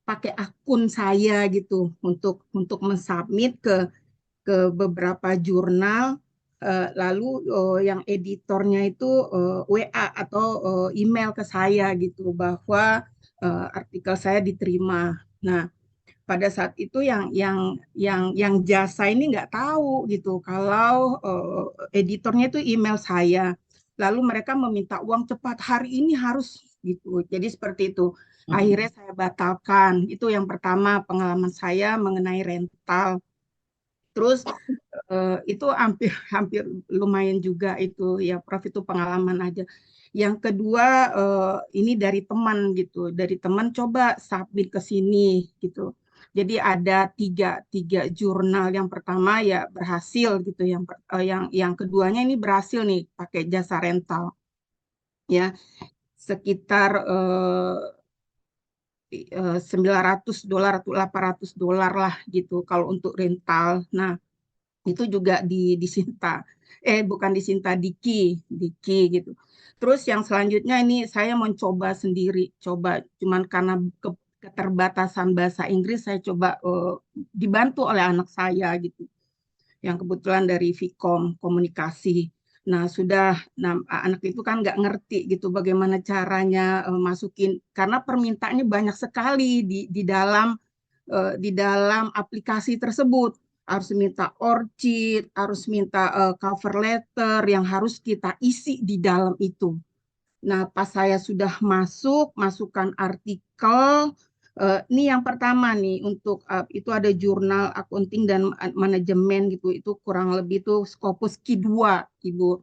[SPEAKER 4] pakai akun saya gitu untuk mensubmit ke beberapa jurnal, lalu yang editornya itu WA atau email ke saya gitu bahwa artikel saya diterima. Nah, pada saat itu yang jasa ini nggak tahu gitu kalau editornya itu email saya. Lalu mereka meminta uang cepat hari ini harus gitu. Jadi seperti itu. Akhirnya saya batalkan. Itu yang pertama pengalaman saya mengenai rental. Terus itu hampir hampir lumayan juga itu ya Prof, itu pengalaman aja. Yang kedua ini dari teman gitu, dari teman coba submit ke sini gitu. Jadi ada tiga jurnal. Yang pertama ya berhasil gitu, yang keduanya ini berhasil nih pakai jasa rental ya sekitar $900 atau $800 lah gitu kalau untuk rental. Nah, itu juga disinta, bukan disinta, Diki gitu. Terus yang selanjutnya ini saya mencoba sendiri, coba cuman karena keterbatasan bahasa Inggris saya coba dibantu oleh anak saya gitu, yang kebetulan dari Vkom komunikasi. Nah anak itu kan nggak ngerti gitu bagaimana caranya masukin, karena permintaannya banyak sekali di dalam aplikasi tersebut. Harus minta orchid, harus minta cover letter yang harus kita isi di dalam itu. Nah, pas saya sudah masukkan artikel, ini yang pertama nih untuk itu ada jurnal accounting dan manajemen gitu, itu kurang lebih itu Scopus Q2, Ibu.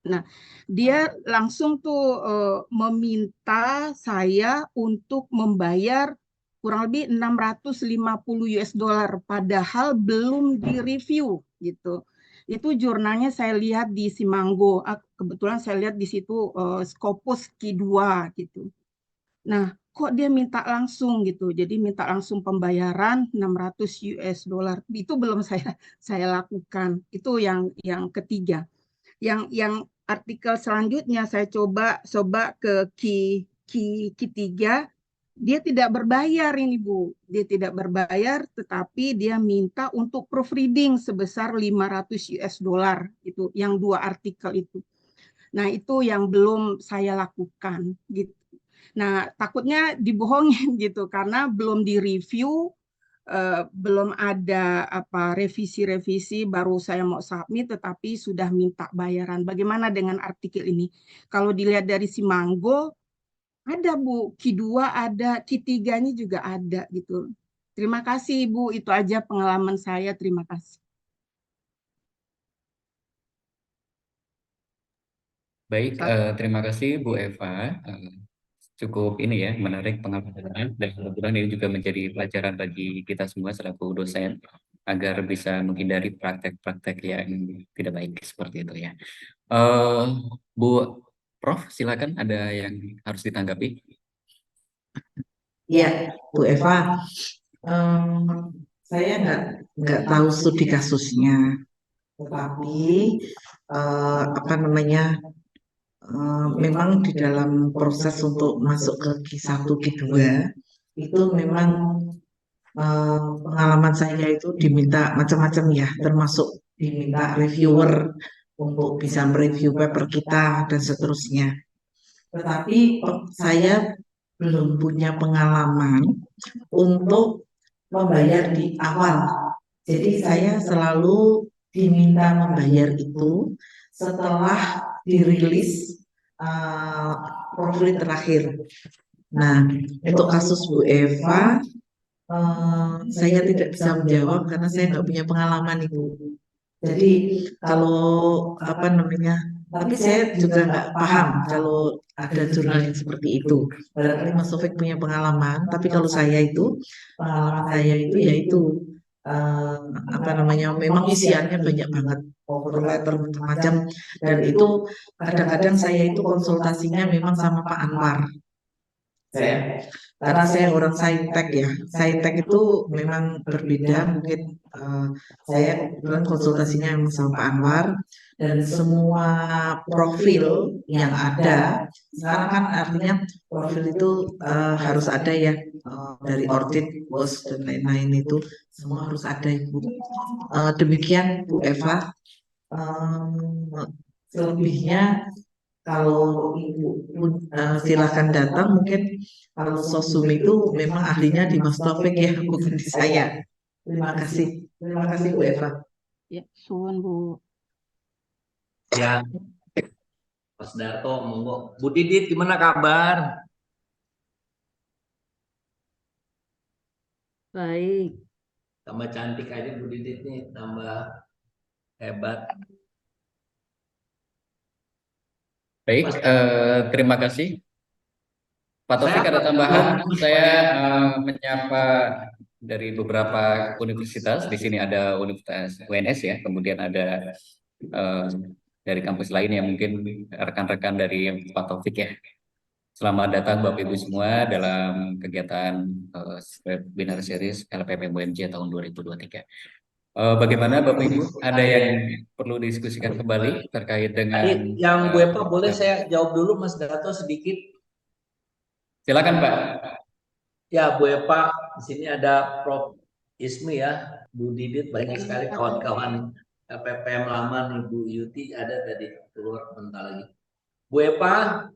[SPEAKER 4] Nah, dia langsung tuh meminta saya untuk membayar kurang lebih $650 padahal belum direview gitu. Itu jurnalnya saya lihat di Simanggo. Kebetulan saya lihat di situ Scopus Q2 gitu. Nah, kok dia minta langsung gitu. Jadi minta langsung pembayaran $600. Itu belum saya lakukan. Itu yang ketiga. Yang artikel selanjutnya saya coba ke Q3, dia tidak berbayar ini Bu. Dia tidak berbayar tetapi dia minta untuk proofreading sebesar $500 itu yang 2 artikel itu. Nah, itu yang belum saya lakukan gitu. Nah, takutnya dibohongin gitu karena belum direview, belum ada revisi-revisi, baru saya mau submit tetapi sudah minta bayaran. Bagaimana dengan artikel ini? Kalau dilihat dari Simanggo ada Bu, Q2 ada, Q3-nya juga ada gitu. Terima kasih Ibu, itu aja pengalaman saya. Terima kasih.
[SPEAKER 1] Baik, terima kasih Bu Eva. Cukup ini ya, menarik pengalamannya, dan kebetulan ini juga menjadi pelajaran bagi kita semua selaku dosen agar bisa menghindari praktek-praktek yang tidak baik seperti itu ya. Bu Prof, silakan, ada yang harus ditanggapi.
[SPEAKER 2] Ya, Bu Eva, saya nggak tahu studi kasusnya, tetapi apa namanya, memang di dalam proses untuk masuk ke Q1, Q2 itu memang pengalaman saya itu diminta macam-macam ya, termasuk diminta reviewer untuk bisa mereview paper kita dan seterusnya. Tetapi saya belum punya pengalaman untuk membayar di awal. Jadi saya selalu diminta membayar itu setelah dirilis profil terakhir. Nah, untuk kasus Bu Eva, saya tidak bisa menjawab karena saya nggak punya pengalaman itu. Jadi kalau apa namanya, tapi saya juga nggak paham kalau ada jurnal yang seperti itu. Barangkali Mas Taufik punya pengalaman, tapi kalau saya itu pengalaman saya itu yaitu apa namanya, memang isiannya banyak banget, cover letter macam-macam, dan itu kadang-kadang saya itu konsultasinya memang sama Pak Anwar. saya karena saya orang saintek ya. Saintek itu memang berbeda. Mungkin saya kebetulan konsultasinya memang sama Pak Anwar dan semua profil yang ada sekarang kan artinya profil itu harus ada ya, dari audit, bos dan lain-lain itu semua harus ada Ibu. Demikian Bu Eva. Selebihnya kalau Ibu silakan datang, mungkin kalau sosum itu memang ahlinya di Mas Taufik ya, bukan di saya. Terima kasih. Terima kasih Bu Eva.
[SPEAKER 4] Ya, suwun Bu.
[SPEAKER 3] Ya, Mas Darto, monggo. Bu Didit, gimana kabar?
[SPEAKER 4] Baik.
[SPEAKER 3] Tambah cantik aja Bu Didit nih, tambah hebat.
[SPEAKER 1] Baik,
[SPEAKER 3] Mas,
[SPEAKER 1] terima kasih. Pak Taufik, ada tambahan? Saya menyapa dari beberapa universitas. Di sini ada Universitas UNS ya, kemudian ada dari kampus lain yang mungkin rekan-rekan dari Pak Taufik ya. Selamat datang Bapak Ibu semua dalam kegiatan webinar series LPPM UMJ tahun 2023. Bagaimana Bapak Ibu? Ada yang perlu diskusikan kembali terkait dengan
[SPEAKER 3] tadi yang Bu Eva boleh saya jawab dulu Mas Darto sedikit?
[SPEAKER 1] Silakan Pak.
[SPEAKER 3] Ya, Bu Eva, di sini ada Prof. Ismi ya, Bu Didit, banyak sekali kawan-kawan LPPM lama nih, Bu Yuti ada tadi keluar bentar lagi. Bu Eva,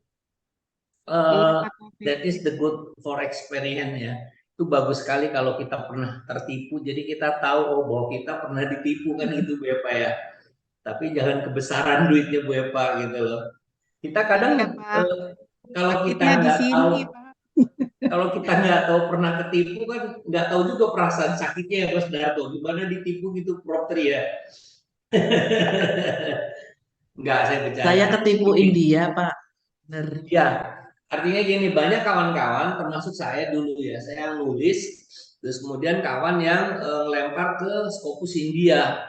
[SPEAKER 3] that is the good for experience ya. Itu bagus sekali kalau kita pernah tertipu, jadi kita tahu oh bahwa kita pernah ditipu kan gitu Bu Eva ya. Tapi jangan kebesaran duitnya Bu Eva gitu loh. Kita kadang kalau kita nggak tahu, kalau kita nggak tahu pernah ketipu kan nggak tahu juga perasaan sakitnya ya Mas Darto. Gimana ditipu gitu Prof Tri ya? Enggak, saya bercanda.
[SPEAKER 2] Saya ketipu India Pak. Benar.
[SPEAKER 3] Ya, artinya gini, banyak kawan-kawan termasuk saya dulu ya, saya nulis, terus kemudian kawan yang lempar ke Scopus India.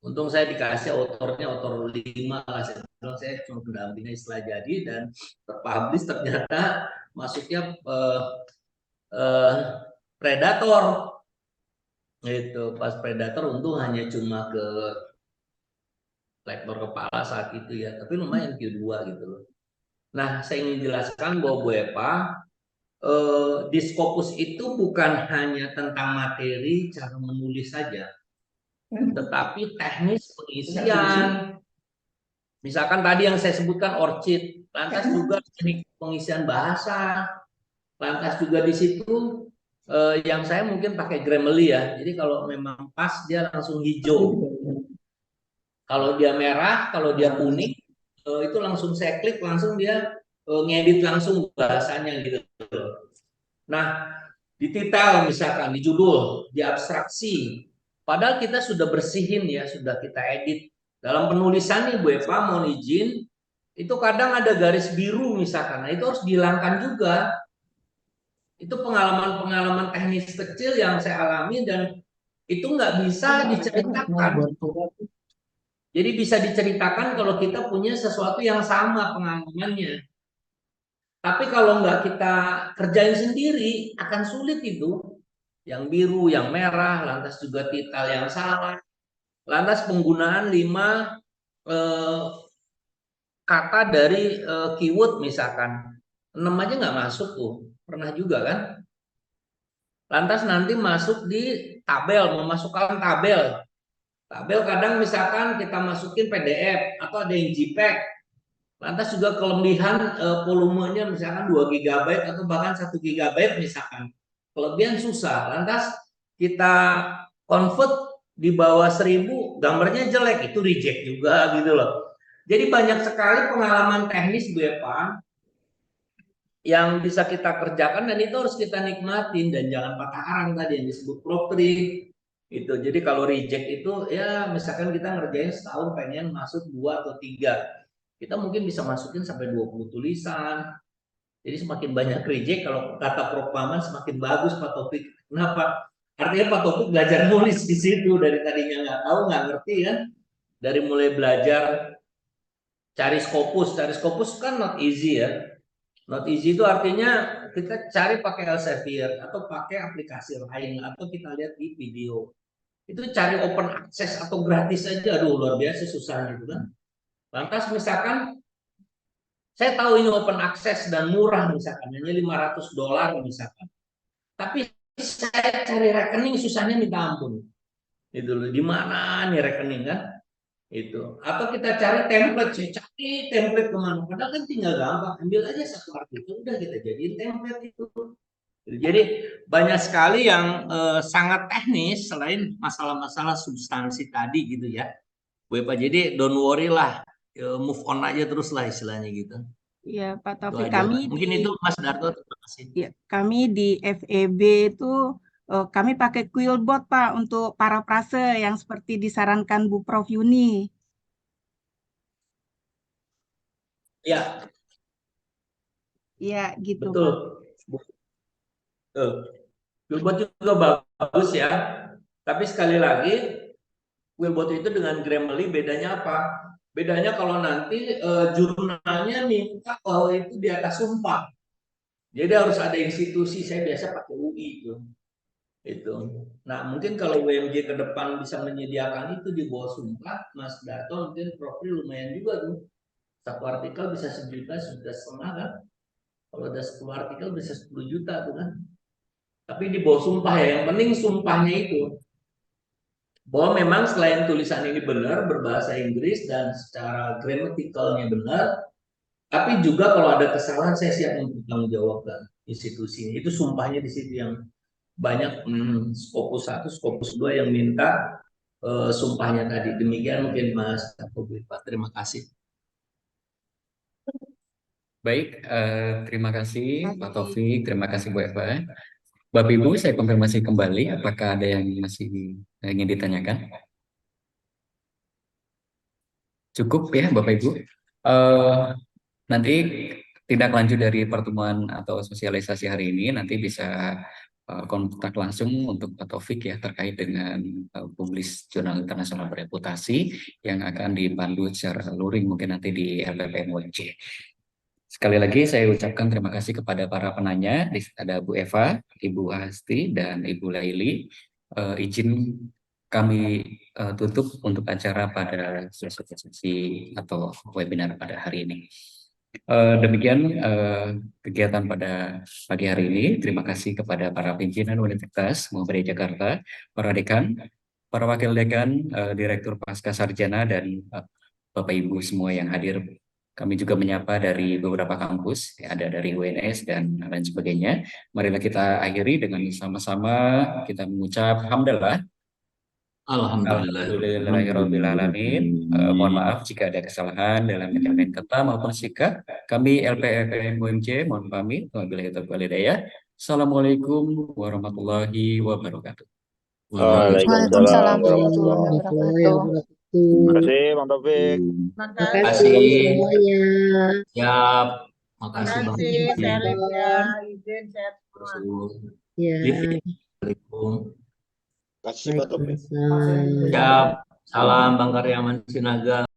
[SPEAKER 3] Untung saya dikasih autornya, autor 5 lah, saya cuma pendampingnya setelah jadi dan terpublish ternyata masuknya Predator. Itu pas Predator untung hanya cuma ke lektor kepala saat itu ya, tapi lumayan Q2 gitu loh. Nah, saya ingin jelaskan bahwa Bu Eva, di Scopus itu bukan hanya tentang materi cara menulis saja, tetapi teknis pengisian. Misalkan tadi yang saya sebutkan ORCID, lantas juga teknik pengisian bahasa, lantas juga di situ yang saya mungkin pakai Grammarly ya. Jadi kalau memang pas dia langsung hijau. Kalau dia merah, kalau dia kuning, itu langsung saya klik, langsung dia ngedit langsung bahasanya gitu. Nah, di titel misalkan, di judul, di abstraksi, padahal kita sudah bersihin ya, sudah kita edit. Dalam penulisan nih Bu Eva mohon izin, itu kadang ada garis biru misalkan, nah itu harus dihilangkan juga. Itu pengalaman-pengalaman teknis kecil yang saya alami dan itu nggak bisa diceritakan. Jadi bisa diceritakan kalau kita punya sesuatu yang sama pengalamannya. Tapi kalau nggak kita kerjain sendiri, akan sulit itu. Yang biru, yang merah, lantas juga titel yang salah. Lantas penggunaan 5 kata dari keyword misalkan. 6 aja nggak masuk tuh. Pernah juga kan? Lantas nanti masuk di tabel, memasukkan tabel. Tabel kadang misalkan kita masukin PDF atau ada yang JPEG. Lantas juga kelebihan volumenya misalkan 2 GB atau bahkan 1 GB misalkan. Kelebihan susah. Lantas kita convert di bawah 1000, gambarnya jelek, itu reject juga gitu loh. Jadi banyak sekali pengalaman teknis Bu Eva yang bisa kita kerjakan dan itu harus kita nikmatin dan jangan patah arang tadi yang disebut Prof Tri. Itu. Jadi kalau reject itu ya misalkan kita ngerjain setahun pengen masuk 2 atau 3. Kita mungkin bisa masukin sampai 20 tulisan. Jadi semakin banyak reject, kalau kata Prof Maman semakin bagus Pak Taufik. Kenapa? Artinya Pak Taufik belajar nulis di situ dari tadinya nggak tahu, nggak ngerti kan. Dari mulai belajar cari Scopus kan not easy ya. Not easy itu artinya kita cari pakai Elsevier atau pakai aplikasi lain atau kita lihat di video. Itu cari open access atau gratis aja, aduh luar biasa susahnya itu kan. Lantas misalkan saya tahu ini open access dan murah misalkan, hanya $500 misalkan. Tapi saya cari rekening susahnya minta ampun. Itu loh, di mana nih rekening kan? Itu. Atau kita cari template, saya cari template kemana? Padahal kan tinggal gampang, ambil aja satu artikel, udah kita jadiin template itu. Jadi banyak sekali yang sangat teknis selain masalah-masalah substansi tadi gitu ya. Bu Eva, jadi don't worry lah, move on aja terus lah istilahnya gitu.
[SPEAKER 4] Ya, Pak
[SPEAKER 3] Itu
[SPEAKER 4] Taufik,
[SPEAKER 3] aja.
[SPEAKER 4] kami
[SPEAKER 3] Mungkin
[SPEAKER 4] di
[SPEAKER 3] itu Mas Darto, terima kasih.
[SPEAKER 4] ya, kami di FEB itu kami pakai Quillbot Pak untuk parafrase yang seperti disarankan Bu Prof Yuni.
[SPEAKER 3] Ya,
[SPEAKER 4] Ya, gitu
[SPEAKER 3] betul.
[SPEAKER 4] Pak.
[SPEAKER 3] Quillbot juga bagus ya. Tapi sekali lagi, Quillbot itu dengan Grammarly bedanya apa? Bedanya kalau nanti jurnalnya minta bahwa itu di atas sumpah. Jadi harus ada institusi, saya biasa pakai UI itu. Nah mungkin kalau WMJ ke depan bisa menyediakan itu di bawah sumpah, Mas Darto mungkin profil lumayan juga tuh. Satu artikel bisa 1 juta, 1,5 juta kan. Kalau ada 10 artikel bisa 10 juta tuh kan. Tapi di bawah sumpah ya, yang penting sumpahnya itu. Bahwa memang selain tulisan ini benar, berbahasa Inggris dan secara gramatikalnya benar, tapi juga kalau ada kesalahan saya siap bertanggung jawabkan institusinya. Itu sumpahnya di situ yang banyak Scopus 1, Scopus 2 yang minta sumpahnya tadi. Demikian mungkin Mas Pak. Terima kasih.
[SPEAKER 1] Baik, terima kasih Pak
[SPEAKER 4] Kasih.
[SPEAKER 1] Taufik, terima kasih Bu Eva. Bapak Ibu, saya konfirmasi kembali, apakah ada yang masih ingin ditanyakan? Cukup ya Bapak Ibu. Nanti tindak lanjut dari pertemuan atau sosialisasi hari ini nanti bisa kontak langsung untuk Pak Taufik ya terkait dengan publis jurnal internasional bereputasi yang akan dipandu secara luring mungkin nanti di LPPM UNJ. Sekali lagi saya ucapkan terima kasih kepada para penanya. Ada Bu Eva, Ibu Hasti, dan Ibu Laili. Izin kami tutup untuk acara pada sesi atau webinar pada hari ini. Demikian kegiatan pada pagi hari ini. Terima kasih kepada para pimpinan Universitas Muhammadiyah Jakarta, para dekan, para wakil dekan, direktur pasca sarjana, dan Bapak Ibu semua yang hadir. Kami juga menyapa dari beberapa kampus, ya, ada dari UNS dan lain sebagainya. Marilah kita akhiri dengan sama-sama kita mengucap hamdalah.
[SPEAKER 3] Alhamdulillah.
[SPEAKER 1] Alhamdulillahirrahmanirrahim. Mohon maaf jika ada kesalahan dalam penyampaian kata maupun sikap. Kami LPFM UMJ mohon pamit. Wabillahi taufiq wal hidayah. Assalamualaikum warahmatullahi wabarakatuh.
[SPEAKER 5] Waalaikumsalam warahmatullahi
[SPEAKER 6] warahmatullahi
[SPEAKER 5] wabarakatuh.
[SPEAKER 6] wabarakatuh.
[SPEAKER 5] Terima kasih, Bang Taufik.
[SPEAKER 6] Terima
[SPEAKER 3] kasih
[SPEAKER 6] kasih semuanya.
[SPEAKER 3] Siap. Makasih Bang.
[SPEAKER 4] Makasih, saya lihat ya. Izin, sehat semua.
[SPEAKER 6] Ya,
[SPEAKER 3] Assalamualaikum.
[SPEAKER 5] Terima kasih, Bang Taufik.
[SPEAKER 6] Waalaikumsalam.
[SPEAKER 3] Siap. Salam Bang Karyaman Sinaga.